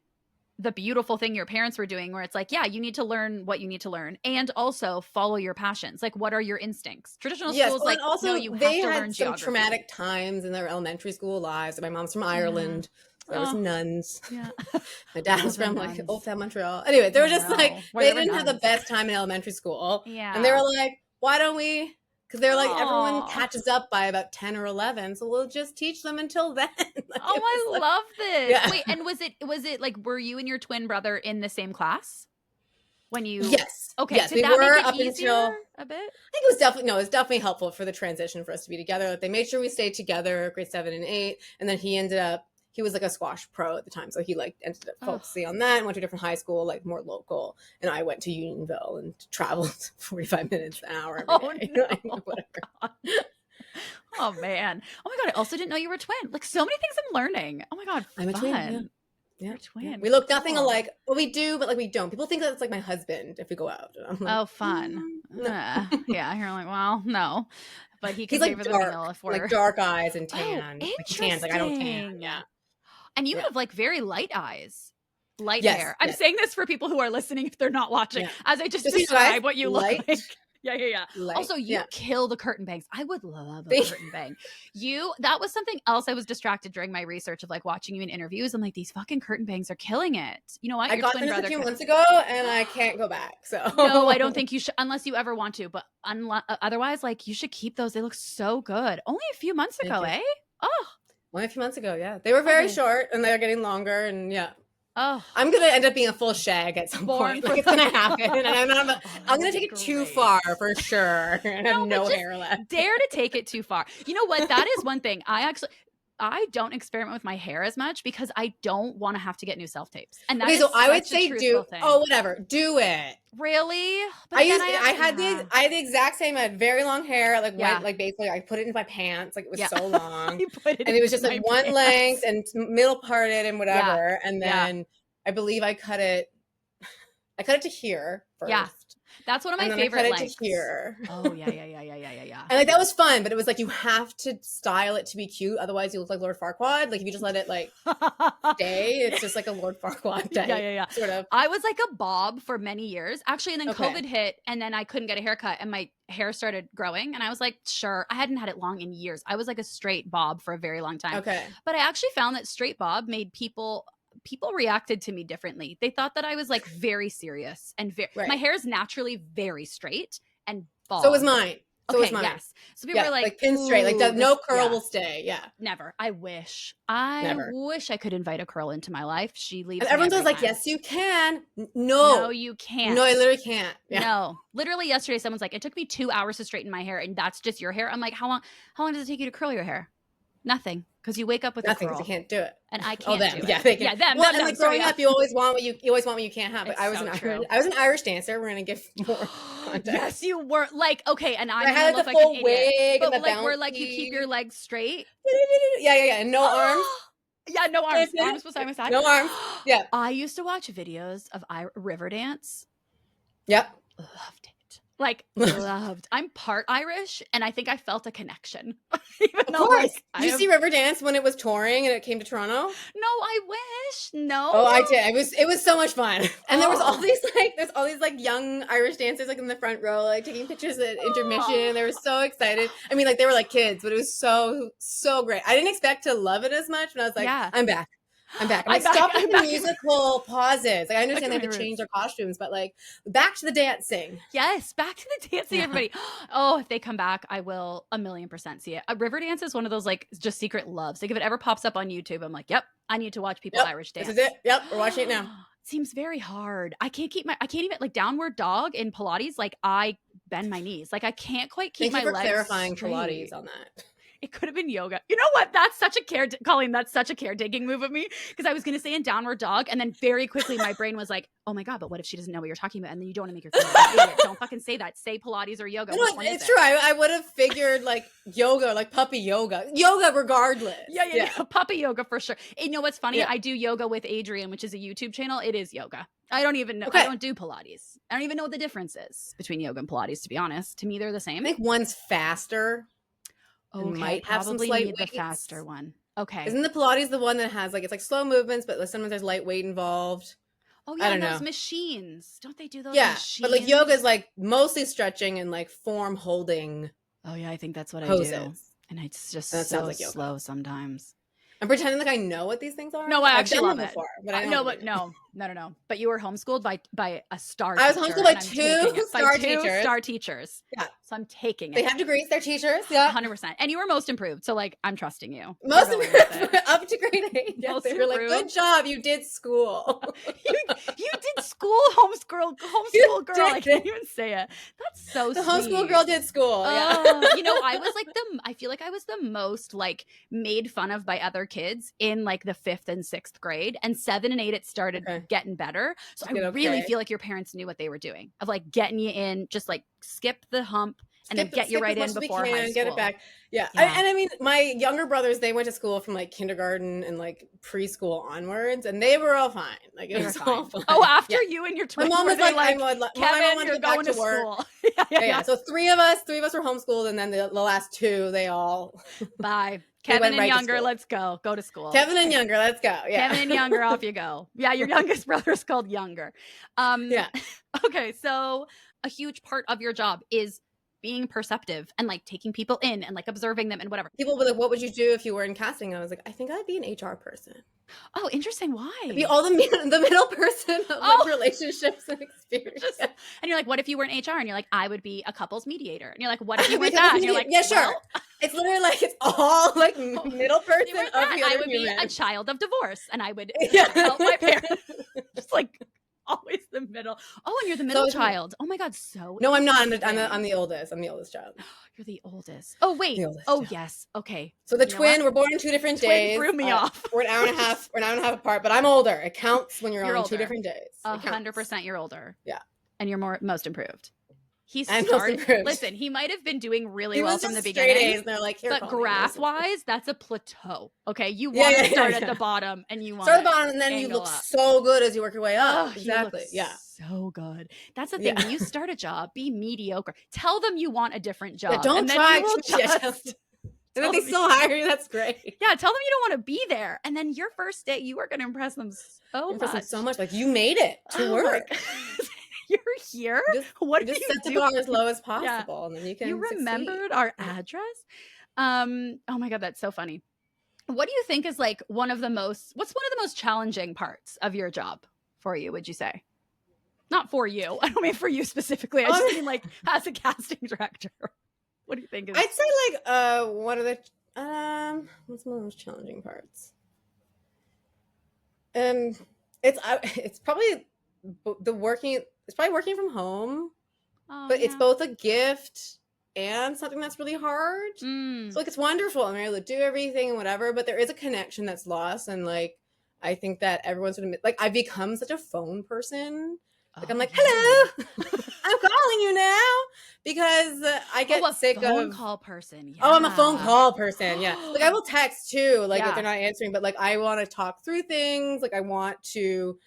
the beautiful thing your parents were doing, where it's like, yeah, you need to learn what you need to learn and also follow your passions. Like, what are your instincts? Traditional schools, like, also, no, you have they to had learn some geography. traumatic times in their elementary school lives. My mom's from Ireland. So there was nuns. Yeah. My dad was from like Old Town Montreal. Anyway, they were just like, they didn't have the best time in elementary school. Yeah. And they were like, why don't we? Because they're like, everyone catches up by about 10 or 11, so we'll just teach them until then. I love this. Yeah. Wait, and was it like, were you and your twin brother in the same class when you? Yes. Okay. Yes, did we that were make it up easier until a bit? I think it was definitely helpful for the transition for us to be together. Like, they made sure we stayed together, grade 7 and 8, and then he was like a squash pro at the time, so he like ended up focusing on that and went to a different high school, like more local. And I went to Unionville and traveled 45 minutes an hour every day. No. Whatever. Oh man. Oh my God. I also didn't know you were a twin. Like, so many things I'm learning. Oh my God. I'm a twin. Yeah. You're a twin. Yeah. We look nothing alike. Well, we do, but like we don't. People think that it's like my husband if we go out. And I'm like, oh, fun. No. Yeah. You're like, well, no. But he can He's favor like the meal if we're like dark eyes and tan. Oh, like tan. Like I don't tan. Yeah. And you have like very light eyes. Light Yes, hair. I'm saying this for people who are listening if they're not watching, as I just Just describe what you light. look like. Yeah. Light. Also, you kill the curtain bangs. I would love a curtain bang. That was something else I was distracted during my research of like watching you in interviews. I'm like, these fucking curtain bangs are killing it. You know what? I got them a few months ago and I can't go back. So no, I don't think you should, unless you ever want to. But otherwise, like, you should keep those. They look so good. Only a few months ago, eh? Oh. Only a few months ago, yeah. They were very short and they're getting longer and Oh, I'm gonna end up being a full shag at some point. Like, it's gonna happen, and I'm gonna take it too far for sure, and have no hair left. Dare to take it too far. You know what? That is one thing. I don't experiment with my hair as much because I don't want to have to get new self tapes. And that so I would say do it. Really? But I had the exact same. I had very long hair, like white, like basically I put it in my pants, like it was so long, and it was just like one length and middle parted and whatever. And then I believe I cut it to here first. Yeah. That's one of my favorite lengths. To here. Oh yeah. And like that was fun, but it was like you have to style it to be cute, otherwise you look like Lord Farquaad. Like if you just let it like stay, it's just like a Lord Farquaad type. Yeah. Sort of. I was like a bob for many years, actually, and then COVID hit, and then I couldn't get a haircut, and my hair started growing, and I was like, sure. I hadn't had it long in years. I was like a straight bob for a very long time. Okay. But I actually found that straight bob made people reacted to me differently. They thought that I was like very serious and my hair is naturally very very and bald. So was mine. Yes. So people were like pin straight, like no curl will stay. Yeah. Never. I wish I could invite a curl into my life. She leaves. And everyone's always like, yes, you can. No, you can't. No, I literally can't. Yeah. No, literally yesterday, someone's like, it took me 2 hours to straighten my hair, and that's just your hair. I'm like, how long does it take you to curl your hair? Nothing, because you wake up with nothing. A curl. You can't do it, and I can't. Them. Do it. Yeah, they can. Yeah, them. Well, them, and like growing up, you always want what you can't have. But I was an Irish dancer. We're gonna give more context. Yes, you were like and I had look the like full an wig idiot. and But the like bouncy. where like you keep your legs straight. Yeah, and no arms. Yeah, no arms. Arms beside my side. No arms. Yeah. I used to watch videos of Riverdance. Yep. Loved it. Like, loved. I'm part Irish, and I think I felt a connection. Even Of though, course. like, Did you see Riverdance when it was touring and it came to Toronto? No, I wish. No. Oh, I did. It was so much fun. And there was all Oh. these like young Irish dancers like in the front row, like taking pictures at intermission. They were so excited. I mean, like they were like kids, but it was so great. I didn't expect to love it as much, but I was like, Yeah. I'm back. I'm back. I'm I'm like, back. stop I'm with the back. musical pauses. Like I understand they Back to have to my change their costumes, but like back to the dancing. Yes, back to the dancing, Yeah. everybody. Oh, if they come back, I will 1,000,000% see it. Riverdance is one of those like just secret loves. Like if it ever pops up on YouTube, I'm like, yep, I need to watch people Irish dance. This is it. Yep, we're watching it now. Seems very hard. I can't even like downward dog in Pilates. Like I bend my knees. Like I can't quite keep Thank you my for legs clarifying straight. Pilates on that. It could have been yoga. You know what? That's such a Colleen, that's such a caretaking move of me. Because I was going to say in downward dog. And then very quickly my brain was like, oh my God, but what if she doesn't know what you're talking about? And then you don't want to make her feel like an idiot. Don't fucking say that. Say Pilates or yoga. No, it's true. I would have figured like yoga, like puppy yoga. Yoga regardless. Yeah. Puppy yoga for sure. And you know what's funny? Yeah. I do yoga with Adrian, which is a YouTube channel. It is yoga. I don't even know. Okay. I don't do Pilates. I don't even know what the difference is between yoga and Pilates, to be honest. To me, they're the same. I think one's faster. Okay, might have some probably slight need the weights. faster one. Okay. Isn't the Pilates the one that has like it's like slow movements, but sometimes there's light weight involved? Oh I yeah, don't those know. machines. Don't they do those Yeah, machines? but like yoga is like mostly stretching and like form holding Oh yeah, I think that's what poses. I do. And it's just That so sounds like yoga. slow sometimes. I'm pretending like I know what these things are. No, I I've actually done love them it. before, but I No, don't but know. no. But you were homeschooled by a star I was teacher, homeschooled by and I'm taking two it. star two teachers. star teachers. Yeah. So I'm taking They it. have degrees. They're teachers. Yeah, 100%. And you were most improved. So like I'm trusting you. most We're of going with them it. up to grade 8. Yes, Most they were like, improved. "Good job, you did school." You did school, homeschool girl. I can't even say it. That's so The sweet. homeschool girl did school. Yeah. Oh, you know, I feel like I was the most like made fun of by other kids in like the 5th and 6th grade, and 7 and 8 it started getting better. So I really feel like your parents knew what they were doing of like getting you in, just like skip the hump and then get you right in before high school. Get it back. Yeah. Yeah. I mean, my younger brothers, they went to school from like kindergarten and like preschool onwards, and they were all fine. Like it was all fine. Oh, after you and your twins, my mom was like, Kevin, my mom you're going to school. Yeah. So three of us were homeschooled, and then the last 2, they all bye. Kevin and Younger, let's go to school. Kevin and Younger, let's go. Yeah. Kevin and Younger, off you go. Yeah, your youngest brother is called Younger. Yeah. Okay, so a huge part of your job is being perceptive and like taking people in and like observing them and whatever. People were like, "What would you do if you were in casting?" And I was like, "I think I'd be an HR person." Oh, interesting. Why? I'd be all the middle person of like relationships and experience. And you're like, what if you were in HR? And you're like, I would be a couples mediator. And you're like, what if you were that? And you're like, yeah, sure. It's literally like it's all like middle person of the other I would human. be a child of divorce, and I would Yeah. help my parents. Just like always the middle. Oh, and you're the middle child. Oh my God, so no, I'm not. I'm the oldest. I'm the oldest child. You're the oldest. Oh wait. Child. Yes. Okay. So the twin, we're born on 2 different days. Threw me off. We're an hour and a half. We're an hour and a half apart. But I'm older. It counts when you're on older. 2 different days. 100% you're older. Yeah. And you're most improved. He I'm most started. improved. Listen, he might have been doing really He well was from the just beginning. straight A's, and they're like, here, but graph wise, that's a plateau. Okay, you want Yeah, to yeah, start yeah. at the bottom, and you want start at the bottom, and then you look so good as you work your way up. Oh, exactly. Yeah. So good. That's the thing. When you start a job, be mediocre. Tell them you want a different job. Yeah, don't and then try. you will And then they still hire you. That's great. Yeah, tell them you don't want to be there. And then your first day, you are going to impress them so much. Like you made it to work. You're here. What do you set do? the bar as low as possible, and then you can. You remembered our address. Oh my God, that's so funny. What do you think is like what's one of the most challenging parts of your job for you? Would you say? Not for you. I don't mean for you specifically. I just mean like as a casting director. What do you think? I'd say like one of the what's one of the most challenging parts? It's probably it's probably working from home, but it's both a gift and something that's really hard. So like it's wonderful. I'm able to do everything and whatever, but there is a connection that's lost, and like I think that everyone's gonna like I've become such a phone person. Like I'm like, hello, I'm calling you now because I get sick of phone call person. Yeah. Oh, I'm a phone call person. Yeah, like I will text too, like if they're not answering, but like I want to talk through things. Like I want to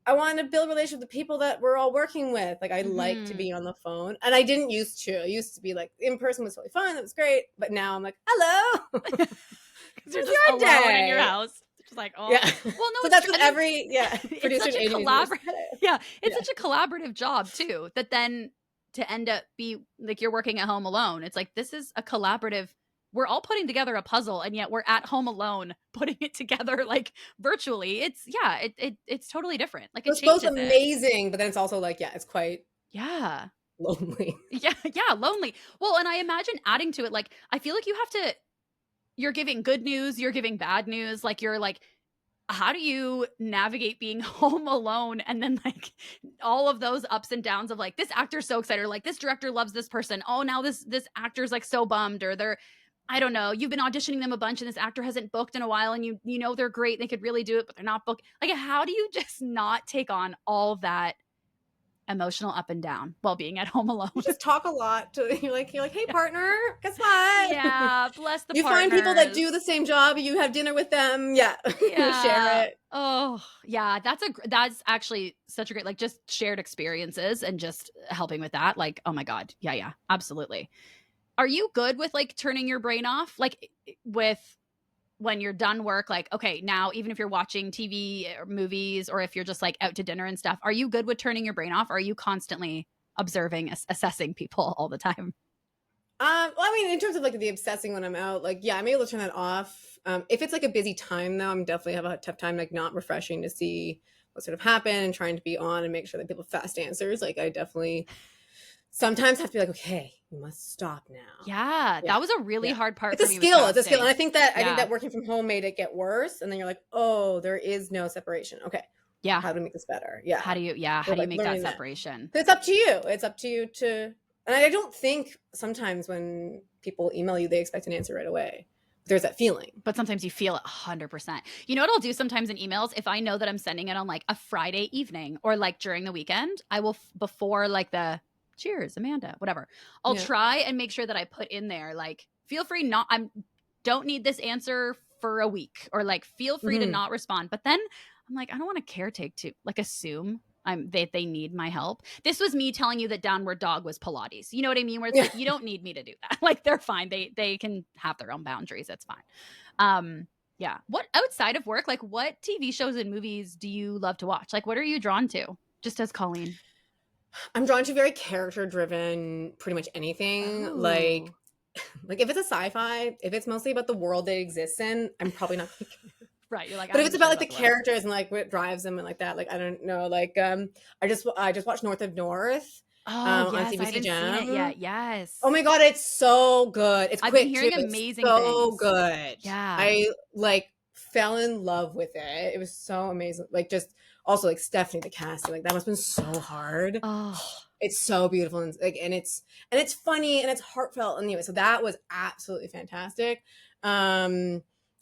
I want to build relations with the people that we're all working with. Like, I like to be on the phone, and I didn't used to. I used to be like, in person was totally fun. That was great. But now I'm like, hello. Because you're It's just your alone in your day. house. It's just like, oh, Yeah. well, no, So it's that's true. what And every it's producer such a agent yeah, it's such a collaborative job too. That then to end up be like you're working at home alone. It's like this is a collaborative. We're all putting together a puzzle, and yet we're at home alone putting it together like virtually. It's it's totally different. Like it It's both changes it. amazing, but then it's also like, yeah, it's quite lonely. Yeah, lonely. Well, and I imagine adding to it, like I feel like you have to. You're giving good news. You're giving bad news. Like you're like, how do you navigate being home alone and then like all of those ups and downs of like this actor's so excited, or like this director loves this person, oh now this actor's like so bummed, or they're, I don't know, you've been auditioning them a bunch and this actor hasn't booked in a while, and you know they're great, they could really do it, but they're not booked. Like how do you just not take on all of that emotional up and down while being at home alone? You just talk a lot to you're like, hey partner, guess what? Yeah, bless the you partners. find people that do the same job, you have dinner with them, share it. Oh yeah, that's actually such a great, like just shared experiences and just helping with that. Like, oh my god, yeah, absolutely. Are you good with like turning your brain off, like with when you're done work, like okay, now even if you're watching TV or movies, or if you're just like out to dinner and stuff, are you good with turning your brain off, or are you constantly observing, assessing people all the time? Well, I mean, in terms of like the obsessing when I'm out, like, yeah, I'm able to turn that off. If it's like a busy time though, I'm definitely have a tough time, like not refreshing to see what sort of happened and trying to be on and make sure that people have fast answers. Like I definitely sometimes have to be like, okay, you must stop now. Yeah, that was a really hard part It's for a me with skill. It's a skill. casting. And I think that working from home made it get worse. And then you're like, oh, there is no separation. Okay. Yeah. How do we make this better? Yeah. How do you make that separation? It's up to you. It's up to you to, and I don't think sometimes when people email you, they expect an answer right away. There's that feeling. But sometimes you feel it 100%. You know what I'll do sometimes in emails? If I know that I'm sending it on like a Friday evening or like during the weekend, I will, before like the cheers, Amanda, whatever, I'll try and make sure that I put in there, like, feel free don't need this answer for a week, or like, feel free to not respond. But then I'm like, I don't want to caretake to like assume they need my help. This was me telling you that Downward Dog was Pilates. You know what I mean? Where it's like, you don't need me to do that. Like they're fine. They can have their own boundaries. It's fine. Yeah. What outside of work, like what TV shows and movies do you love to watch? Like what are you drawn to? Just as Colleen. I'm drawn to very character driven, pretty much anything. Oh. Like if it's a sci-fi, if it's mostly about the world they exist in, I'm probably not going to care. Right, you're like, but if it's about like the characters and like what drives them and like that, like I don't know, like I just watched North of North on CBC I haven't Gem. seen it yet. Yes. Oh my god, it's so good. It's I've quick been hearing too. amazing it's so things. good. Yeah, I like fell in love with it. It was so amazing. Like just also like Stephanie, the cast, like that must have been so hard. Oh, it's so beautiful and like and it's funny and it's heartfelt anyway. So that was absolutely fantastic.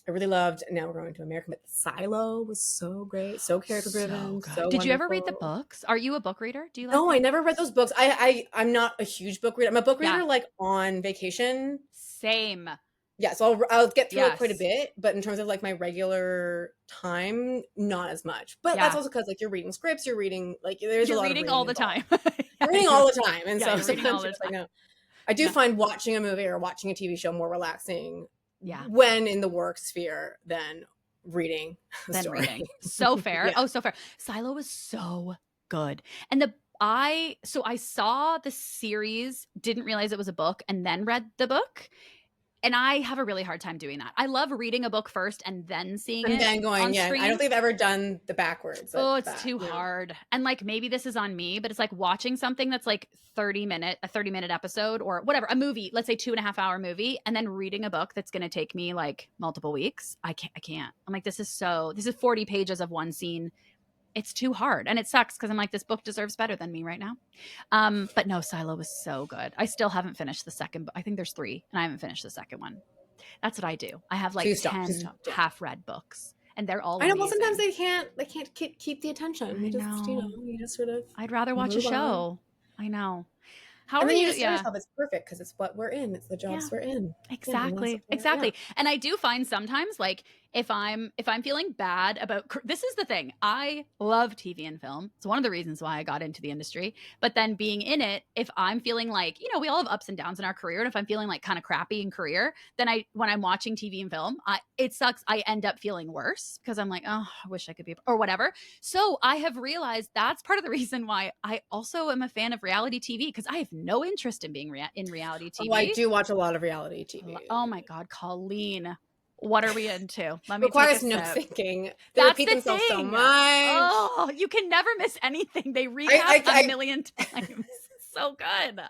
I really loved Now We're Going to America, but Silo was so great, so character driven. So did you ever read the books? Are you a book reader? Do you? No, I never read those books. I'm not a huge book reader. I'm a book reader like on vacation. Same. Yeah, so I'll get through it quite a bit, but in terms of like my regular time, not as much. But that's also because like you're reading scripts, you're reading like there's a lot of reading all the time. You're reading all the time, and so sometimes it's like no. I do find watching a movie or watching a TV show more relaxing. Yeah. When in the work sphere than reading the story. Reading. So fair. Oh, so fair. Silo was so good. And I saw the series, didn't realize it was a book, and then read the book. And I have a really hard time doing that. I love reading a book first and then seeing it. And then going, on screen. I don't think I've ever done the backwards. It's too hard. And like maybe this is on me, but it's like watching something that's like a 30-minute episode or whatever, a movie, let's say 2.5-hour movie, and then reading a book that's going to take me like multiple weeks. I can't. I'm like, this is 40 pages of one scene. It's too hard. And it sucks because I'm like, this book deserves better than me right now. But no, Silo was so good. I still haven't finished the second book. I think there's 3 and I haven't finished the second one. That's what I do. I have like 10 half-read books and they're all amazing. Well, sometimes they can't keep the attention. You just sort of I'd rather watch a show. I know. How and are then you? Just tell yourself it's perfect because it's what we're in. It's the jobs we're in. Exactly. And I do find sometimes like if I'm feeling bad about, this is the thing. I love TV and film. It's one of the reasons why I got into the industry. But then being in it, if I'm feeling like, we all have ups and downs in our career. And if I'm feeling like kind of crappy in career, then when I'm watching TV and film, it sucks. I end up feeling worse because I'm like, oh, I wish I could be, or whatever. So I have realized that's part of the reason why I also am a fan of reality TV, because I have no interest in being in reality TV. Oh, I do watch a lot of reality TV. Oh my God, Colleen. What are we into? Let me requires take a no sip. thinking. They repeat themselves so much. Oh, you can never miss anything. They recap a million times. It's so good.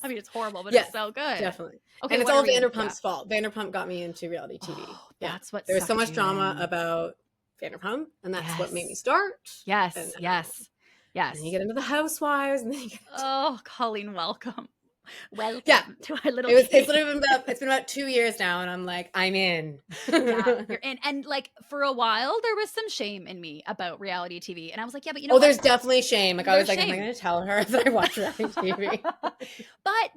I mean, it's horrible, but it's so good. Definitely. Okay, and it's all Vanderpump's fault. Vanderpump got me into reality TV. Oh, that's what there was so much drama in. about Vanderpump, and that's what made me start. Yes, and, yes. And then you get into the Housewives, and then you get into... Colleen, welcome. Welcome to our little it's been about 2 years now, and I'm like, I'm in. Yeah, you're in. And like for a while there was some shame in me about reality TV, and I was like, yeah, but you know there's definitely shame. Like, I was like, shame. am I going to tell her that I watch reality TV? But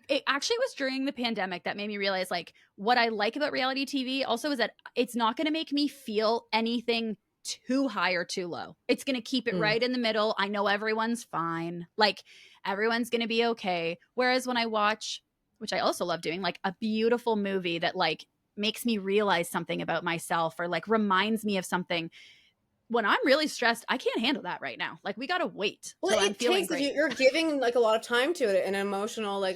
it actually was during the pandemic that made me realize, like, what I like about reality TV also is that it's not going to make me feel anything too high or too low. It's going to keep it right in the middle. I know everyone's fine. Like, everyone's going to be okay. Whereas when I watch, which I also love doing, like a beautiful movie that like makes me realize something about myself or like reminds me of something, when I'm really stressed, I can't handle that right now. Like, we got to wait. Well, I'm feeling great. You're giving like a lot of time to it and emotional like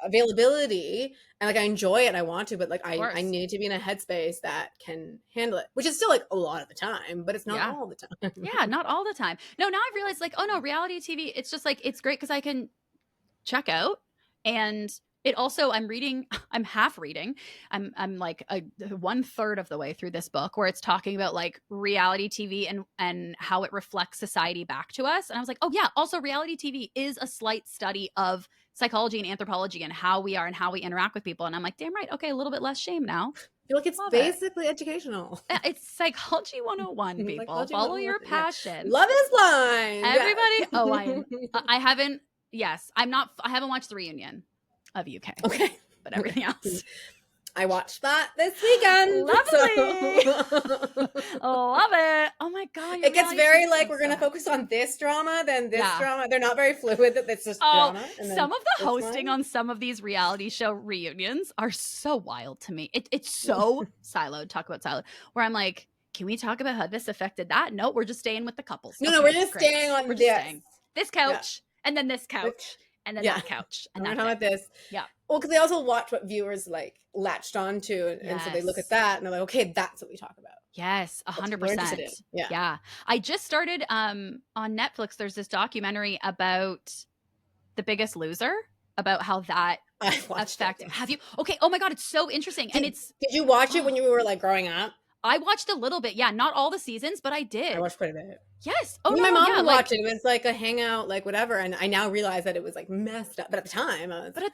availability, and like I enjoy it. I want to, but like I need to be in a headspace that can handle it, which is still like a lot of the time, but it's not all the time. Yeah, not all the time. No, now I've realized like, oh no, reality TV, it's just like, it's great because I can check out. And it also, I'm half reading. I'm like 1/3 of the way through this book where it's talking about like reality TV and how it reflects society back to us. And I was like, oh yeah, also reality TV is a slight study of psychology and anthropology and how we are and how we interact with people. And I'm like, damn right. Okay. A little bit less shame now. I feel like it's basically educational. It's psychology 101, people. Psychology Follow 101. Your passion. Yeah. Love is blind. Everybody. I haven't watched the reunion of UK. Okay. But everything else. I watched that this weekend. Lovely. Love it. Oh my God. It gets very like, we're going to focus on this drama, then this drama. They're not very fluid. It's just drama. Some of the hosting on some of these reality show reunions are so wild to me. It's so siloed. Talk about siloed. Where I'm like, can we talk about how this affected that? No, we're just staying with the couples. No, we're just staying on this couch and then this couch. And then that couch. And we're talking about this. Yeah. Well, because they also watch what viewers like latched onto. And so they look at that and they're like, okay, that's what we talk about. Yes, 100%. Yeah. I just started on Netflix. There's this documentary about The Biggest Loser, about how that affected. Have you? Okay. Oh my God. It's so interesting. Did you watch it when you were like growing up? I watched a little bit. Yeah. Not all the seasons, but I did. I watched quite a bit. Yes. My mom watched it. It was like a hangout, like whatever. And I now realize that it was like messed up. But at the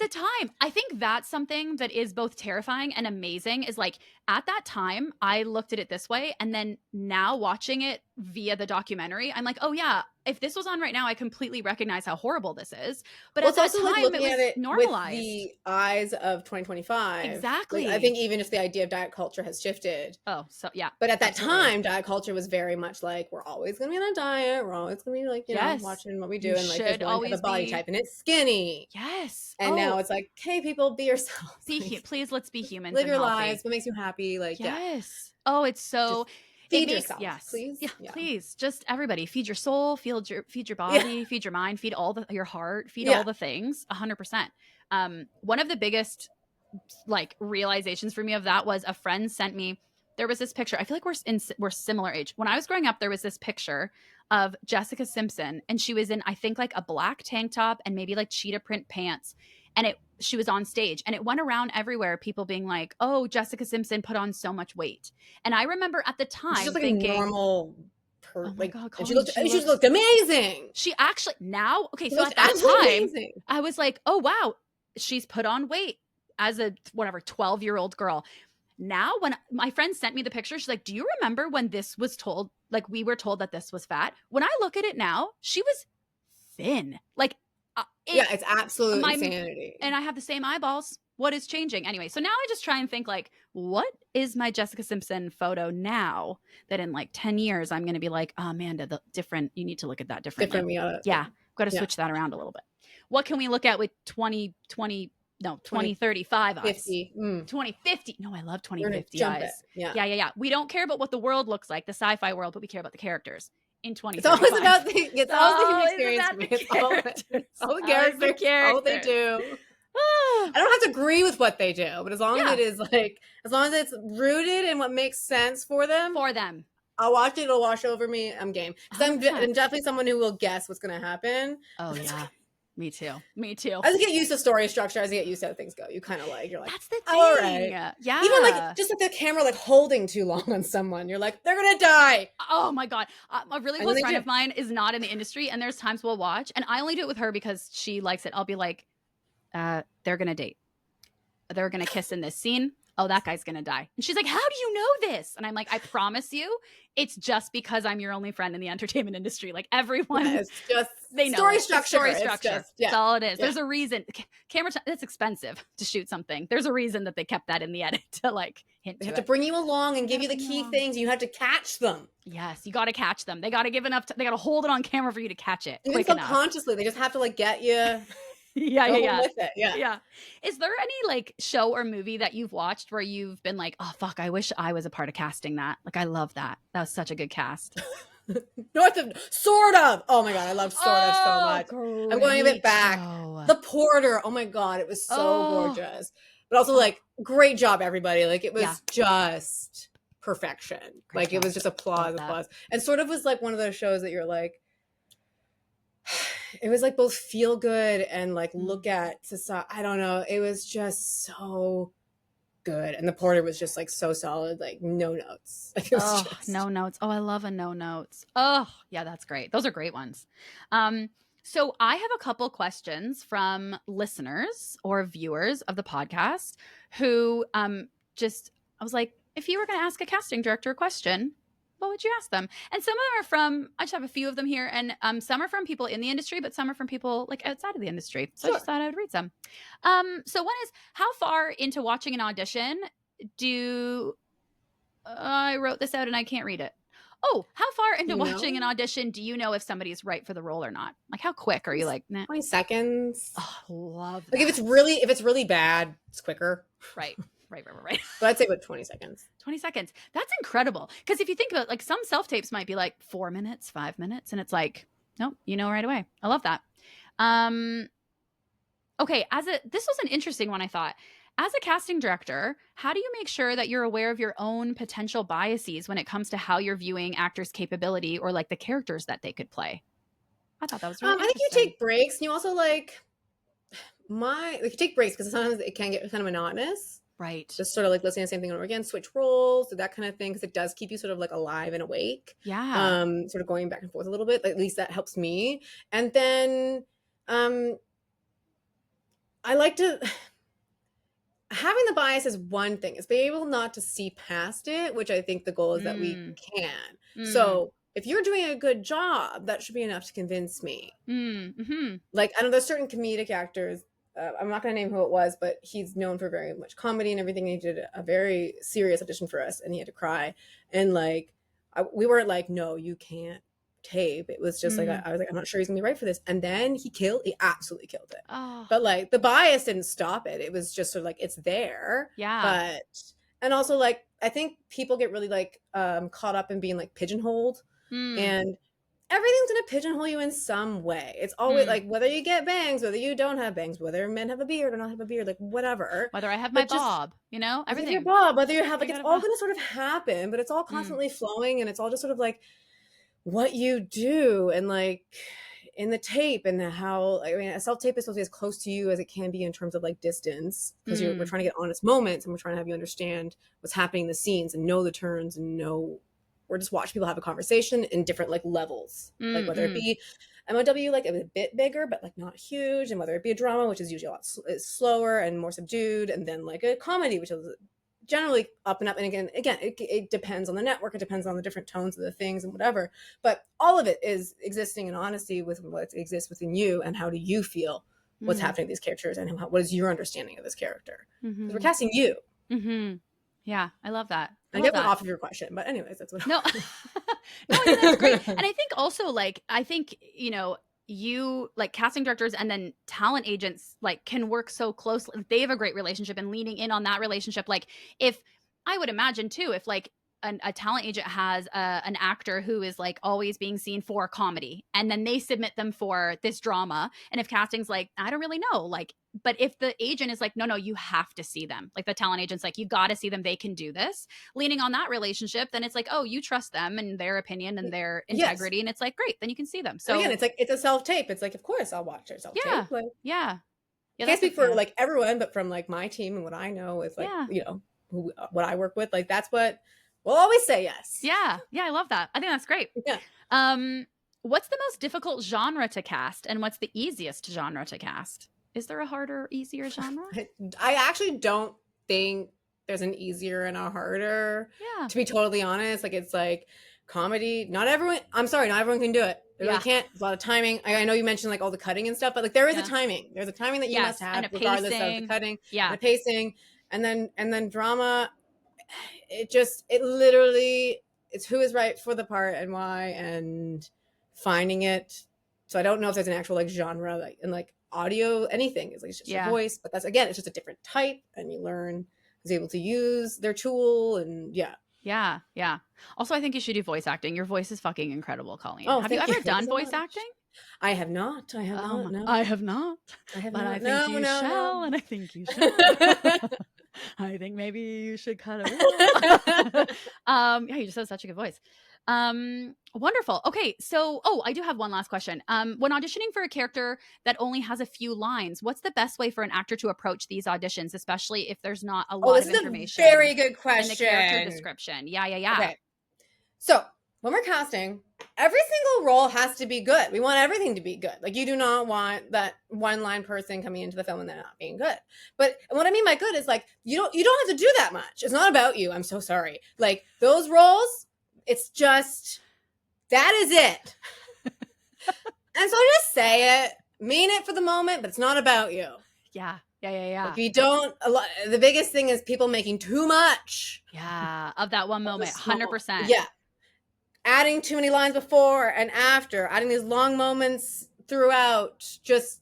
time, I think that's something that is both terrifying and amazing. Is like at that time, I looked at it this way, and then now watching it via the documentary, I'm like, oh yeah, if this was on right now, I completely recognize how horrible this is. But at that time, like it was normalized. With the eyes of 2025. Exactly. Like, I think even just the idea of diet culture has shifted. Oh, so yeah. But at that time, diet culture was very much like, we're always going to be on a diet. We're always going to be like, you know, watching what we do. And like, there's one type of body type and it's skinny. Yes. And now it's like, hey, people, be yourselves. Please, let's be humans. Live your lives. What makes you happy? Like, yes. Oh, it's so... Just feed yourself, please. Yeah, please. Just everybody, feed your soul, feed your body, feed your mind, feed your heart, feed all the things. 100%. One of the biggest like realizations for me of that was a friend sent me. There was this picture. I feel like we're similar age. When I was growing up, there was this picture of Jessica Simpson, and she was in, I think, like a black tank top and maybe like cheetah print pants, and she was on stage, and it went around everywhere, people being like, oh, Jessica Simpson put on so much weight. And I remember at the time she's like thinking, a normal my God, and she looked amazing. She actually okay, so at that time I was like, oh wow, she's put on weight as a 12-year-old girl. Now when my friend sent me the picture, she's like, do you remember when this was told, like we were told that this was fat? When I look at it now, she was thin, like It's absolute insanity. And I have the same eyeballs. What is changing? Anyway, so now I just try and think like, what is my Jessica Simpson photo now that in like 10 years I'm going to be like, oh, Amanda, you need to look at that differently. Yeah. Got to switch that around a little bit. What can we look at with 2035 eyes? 50. 2050. No, I love 2050 eyes. Yeah. We don't care about what the world looks like, the sci-fi world, but we care about the characters. In 2035. It's always about the human experience. It's all the characters. All what they do. I don't have to agree with what they do, but as long as it is like, as long as it's rooted in what makes sense for them. I'll watch it. It'll wash over me. I'm game. Because I'm definitely someone who will guess what's going to happen. Oh, yeah. Me too. As you get used to story structure, as you get used to how things go, you kind of like, you're like, that's the thing. All right. Yeah. Even like, just like the camera like holding too long on someone, you're like, they're going to die. Oh my God. A really close friend of mine is not in the industry, and there's times we'll watch, and I only do it with her because she likes it. I'll be like, they're going to date. They're going to kiss in this scene. Oh, that guy's going to die. And she's like, how do you know this? And I'm like, I promise you, it's just because I'm your only friend in the entertainment industry. Like everyone, it's just they know story structure. That's all it is. There's a reason. Camera time, it's expensive to shoot something. There's a reason that they kept that in the edit to like hint. They have to bring you along and give you the key things. You have to catch them. Yes, you got to catch them. They got to give enough. They got to hold it on camera for you to catch it. Even subconsciously, they just have to like get you. Yeah. With it. Yeah. Is there any like show or movie that you've watched where you've been like, oh fuck, I wish I was a part of casting that? Like, I love that. That was such a good cast. Sort of. Oh my God, I love Sort of so much. I'm going a bit back. The Porter. Oh my God, it was so gorgeous. But also like, great job, everybody. Like it was just perfection. Like it was just applause. And Sort of was like one of those shows that you're like, it was like both feel good and like look at society. I don't know. It was just so good. And The Porter was just like so solid, like no notes. Like, no notes. Oh, I love a no notes. Oh, yeah, that's great. Those are great ones. So I have a couple questions from listeners or viewers of the podcast who I was like, if you were going to ask a casting director a question, what would you ask them? And some of them are from, I just have a few of them here, and some are from people in the industry, but some are from people like outside of the industry. So I just thought I would read some. So one is, how far into watching an audition I wrote this out and I can't read it. Oh, how far into watching an audition do you know if somebody is right for the role or not? Like, how quick are you like, nah? 20 seconds. Oh, love that. Like if it's really bad, it's quicker. Right. But I'd say about 20 seconds. 20 seconds. That's incredible. Because if you think about it, like some self-tapes might be like 4 minutes, 5 minutes. And it's like, nope, you know right away. I love that. Okay. This was an interesting one, I thought. As a casting director, how do you make sure that you're aware of your own potential biases when it comes to how you're viewing actors' capability or like the characters that they could play? I thought that was really interesting. I think you take breaks, and you also you take breaks because sometimes it can get kind of monotonous. Right. Just sort of like listening to the same thing over again, switch roles, that kind of thing, because it does keep you sort of like alive and awake. Yeah. Sort of going back and forth a little bit. At least that helps me. And then I like to having the bias is one thing. It's being able not to see past it, which I think the goal is that we can. So if you're doing a good job, that should be enough to convince me. Like, I know there's certain comedic actors. I'm not going to name who it was, but he's known for very much comedy and everything. He did a very serious audition for us, and he had to cry. And like, we weren't like, no, you can't tape. It was just like, I was like, I'm not sure he's gonna be right for this. And then he absolutely killed it. But like, the bias didn't stop it. It was just sort of like, it's there. Yeah. And also like, I think people get really like caught up in being like pigeonholed, and everything's gonna pigeonhole you in some way. It's always like, whether you get bangs, whether you don't have bangs, whether men have a beard or not have a beard, like whatever. Whether I have my bob, everything. Your bob, whether you have, like, it's all gonna sort of happen, but it's all constantly flowing, and it's all just sort of like what you do, and like in the tape, and how, I mean, a self-tape is supposed to be as close to you as it can be in terms of like distance, because we're trying to get honest moments, and we're trying to have you understand what's happening in the scenes and know the turns and know, or just watch people have a conversation in different like levels, like whether it be MOW, like a bit bigger but like not huge, and whether it be a drama, which is usually a lot slower and more subdued, and then like a comedy, which is generally up and up. And again, it depends on the network. It depends on the different tones of the things and whatever. But all of it is existing in honesty with what exists within you, and how do you feel what's happening to these characters, and what is your understanding of this character? Because we're casting you. Yeah, I love that. I get off of your question, but anyways, that's what. No, no, I think that's great. And I think also, like, you know, you, like, casting directors and then talent agents, like, can work so closely. They have a great relationship, and leaning in on that relationship. Like, if I would imagine too, if like a talent agent has an actor who is like always being seen for comedy, and then they submit them for this drama, and if casting's like, I don't really know, like, but if the agent is like, no, you have to see them, like the talent agent's like, you got to see them, they can do this, leaning on that relationship, then it's like, oh, you trust them and their opinion and their integrity, and it's like, great, then you can see them. So again, it's like, it's a self-tape. It's like, of course I'll watch their self-tape. Like, yeah, can't speak for like everyone, but from like my team and what I know is like, you know, what I work with, like, that's what we'll always say. Yes. Yeah, I love that. I think that's great. What's the most difficult genre to cast, and what's the easiest genre to cast? Is there a harder, easier genre? I actually don't think there's an easier and a harder. Yeah. To be totally honest, like, it's like comedy. Not everyone can do it. They really can't. There's a lot of timing. I know you mentioned like all the cutting and stuff, but like there is a timing. There's a timing that you must have, regardless of the cutting. Yeah. And the pacing, and then drama. It literally, it's who is right for the part and why, and finding it. So I don't know if there's an actual like genre, like in like audio, anything is like, it's just your voice, but that's, again, it's just a different type, and you learn who's able to use their tool. And yeah. Also, I think you should do voice acting. Your voice is fucking incredible, Colleen. Oh, have you ever done voice acting? I have not. I have not. No. I have not. But I think you shall, and I think you should. I think maybe you should cut it. Yeah, you just have such a good voice. Wonderful. Okay, so I do have one last question. When auditioning for a character that only has a few lines, what's the best way for an actor to approach these auditions, especially if there's not a lot of information? A very good question. In the character description. Yeah. Okay. So when we're casting, every single role has to be good. We want everything to be good. Like, you do not want that one line person coming into the film and they're not being good. But what I mean by good is like, you don't have to do that much. It's not about you. I'm so sorry. Like, those roles, it's just, that is it. And so just say it, mean it for the moment, but it's not about you. Yeah. Like, you don't, the biggest thing is people making too much. Yeah. Of that one moment. 100%. Yeah. Adding too many lines before and after, adding these long moments throughout, just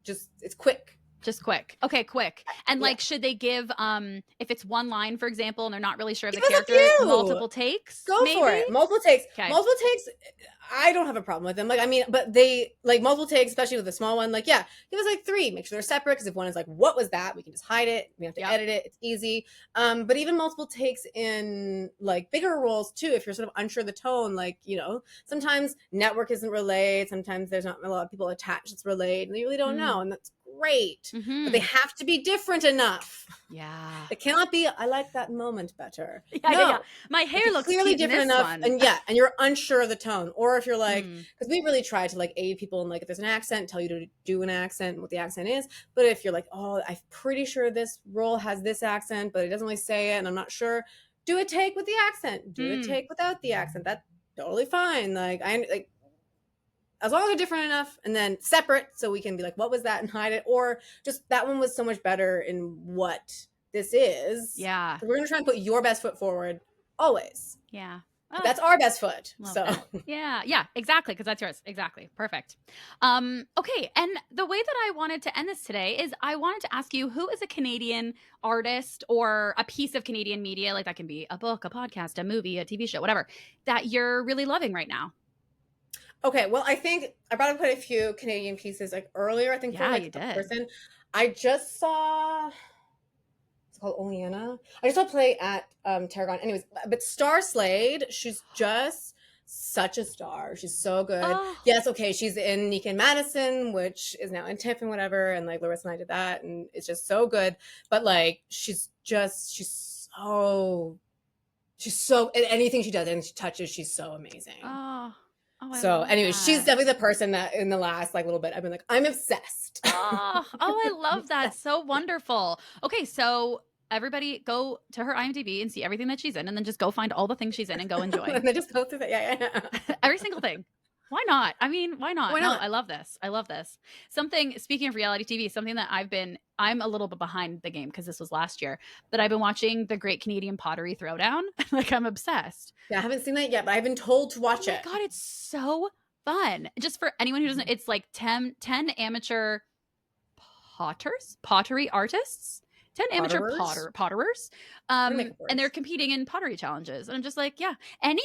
it's quick. Just quick. Okay, quick. And like, should they give, if it's one line, for example, and they're not really sure of the character, multiple takes? Go for it. Multiple takes. Okay. Multiple takes, I don't have a problem with them. Like, I mean, but they, like, multiple takes, especially with the small one, like, yeah, give us like 3. Make sure they're separate, because if one is like, what was that? We can just hide it. We have to edit it. It's easy. But even multiple takes in like bigger roles too, if you're sort of unsure of the tone, like, you know, sometimes network isn't relayed. Sometimes there's not a lot of people attached that's relayed, and you really don't know. And that's great. But they have to be different enough. Yeah. It cannot be, I like that moment better. Yeah. My hair looks clearly different enough. One. And you're unsure of the tone. Or if you're like, because we really try to like aid people, and like, if there's an accent, tell you to do an accent, what the accent is. But if you're like, oh, I'm pretty sure this role has this accent, but it doesn't really say it, and I'm not sure, do a take with the accent. Do a take without the accent. That's totally fine. Like, as long as they're different enough, and then separate, so we can be like, what was that, and hide it. Or just, that one was so much better in what this is. Yeah. So we're going to try and put your best foot forward always. Yeah. That's our best foot. So yeah, exactly. Because that's yours. Exactly. Perfect. Okay. And the way that I wanted to end this today is I wanted to ask you, who is a Canadian artist or a piece of Canadian media, like that can be a book, a podcast, a movie, a TV show, whatever, that you're really loving right now? Okay, well, I think I brought up quite a few Canadian pieces like earlier. I think for like you a did. Person, I just saw, it's called Oleana. I just saw a play at Tarragon. Anyways, but Star Slade, she's just such a star. She's so good. Oh. Yes, okay, she's in Nika and Madison, which is now in TIFF and whatever, and like Larissa and I did that, and it's just so good. But like, she's so, and anything she does, anything she touches, she's so amazing. So anyway, she's definitely the person that in the last like little bit, I've been like, I'm obsessed. I love that. So wonderful. Okay, so everybody go to her IMDb and see everything that she's in, and then just go find all the things she's in and go enjoy. And then just go through that. Yeah. Every single thing. Why not? I mean, why not? Why No, not? I love this. I love this. Something, speaking of reality TV, something that I'm a little bit behind the game because this was last year, but I've been watching the Great Canadian Pottery Throwdown. Like, I'm obsessed. Yeah, I haven't seen that yet, but I've been told to watch it. God, it's so fun. Just for anyone who doesn't, it's like 10 amateur pottery artists, 10 amateur potterers. And they're competing in pottery challenges. And I'm just like, yeah, any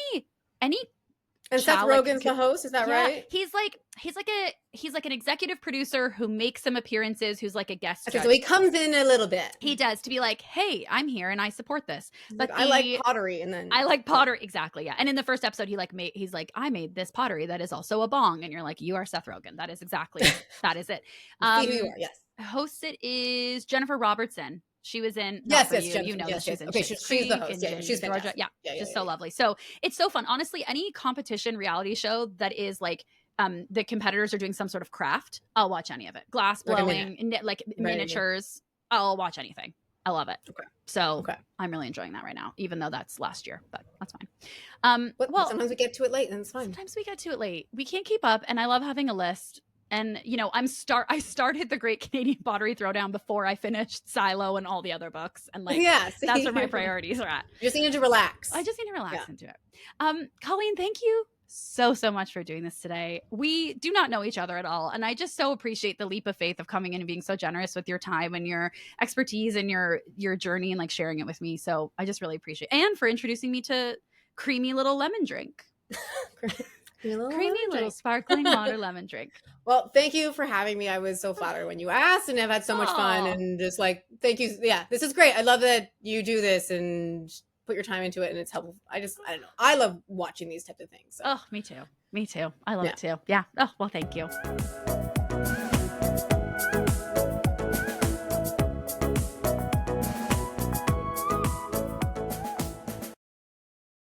and Seth Rogen's the host, is that right? He's like an executive producer who makes some appearances, who's like a guest judge. So he comes in a little bit. He does, to be like, hey, I'm here and I support this. But I like pottery, and then I like pottery, exactly, yeah. And in the first episode, he's like, I made this pottery that is also a bong, and you're like, you are Seth Rogen. That is exactly that is it. See who you are, yes. Host it is Jennifer Robertson. She was in Jennifer, you know that she's in okay, she's the host. Yeah, she's Georgia. Yeah, just so lovely. So it's so fun. Honestly, any competition reality show that is like the competitors are doing some sort of craft, I'll watch any of it. Glass blowing, like miniatures. I'll watch anything. I love it. Okay. So I'm really enjoying that right now, even though that's last year, but that's fine. Well, sometimes we get to it late, and it's fine. Sometimes we get to it late. We can't keep up, and I love having a list. And, you know, I started the Great Canadian Pottery Throwdown before I finished Silo and all the other books. And like, that's where my priorities are at. You just need to relax. I just need to relax into it. Colleen, thank you so much for doing this today. We do not know each other at all. And I just so appreciate the leap of faith of coming in and being so generous with your time and your expertise and your journey and like sharing it with me. So I just really appreciate it. And for introducing me to creamy little lemon drink. Creamy little sparkling water lemon drink. Well, thank you for having me. I was so flattered when you asked, and I've had so much fun, and just like, thank you. Yeah, this is great. I love that you do this and put your time into it, and it's helpful. I don't know. I love watching these types of things. So. Oh, me too. I love it too. Yeah. Oh, well, thank you.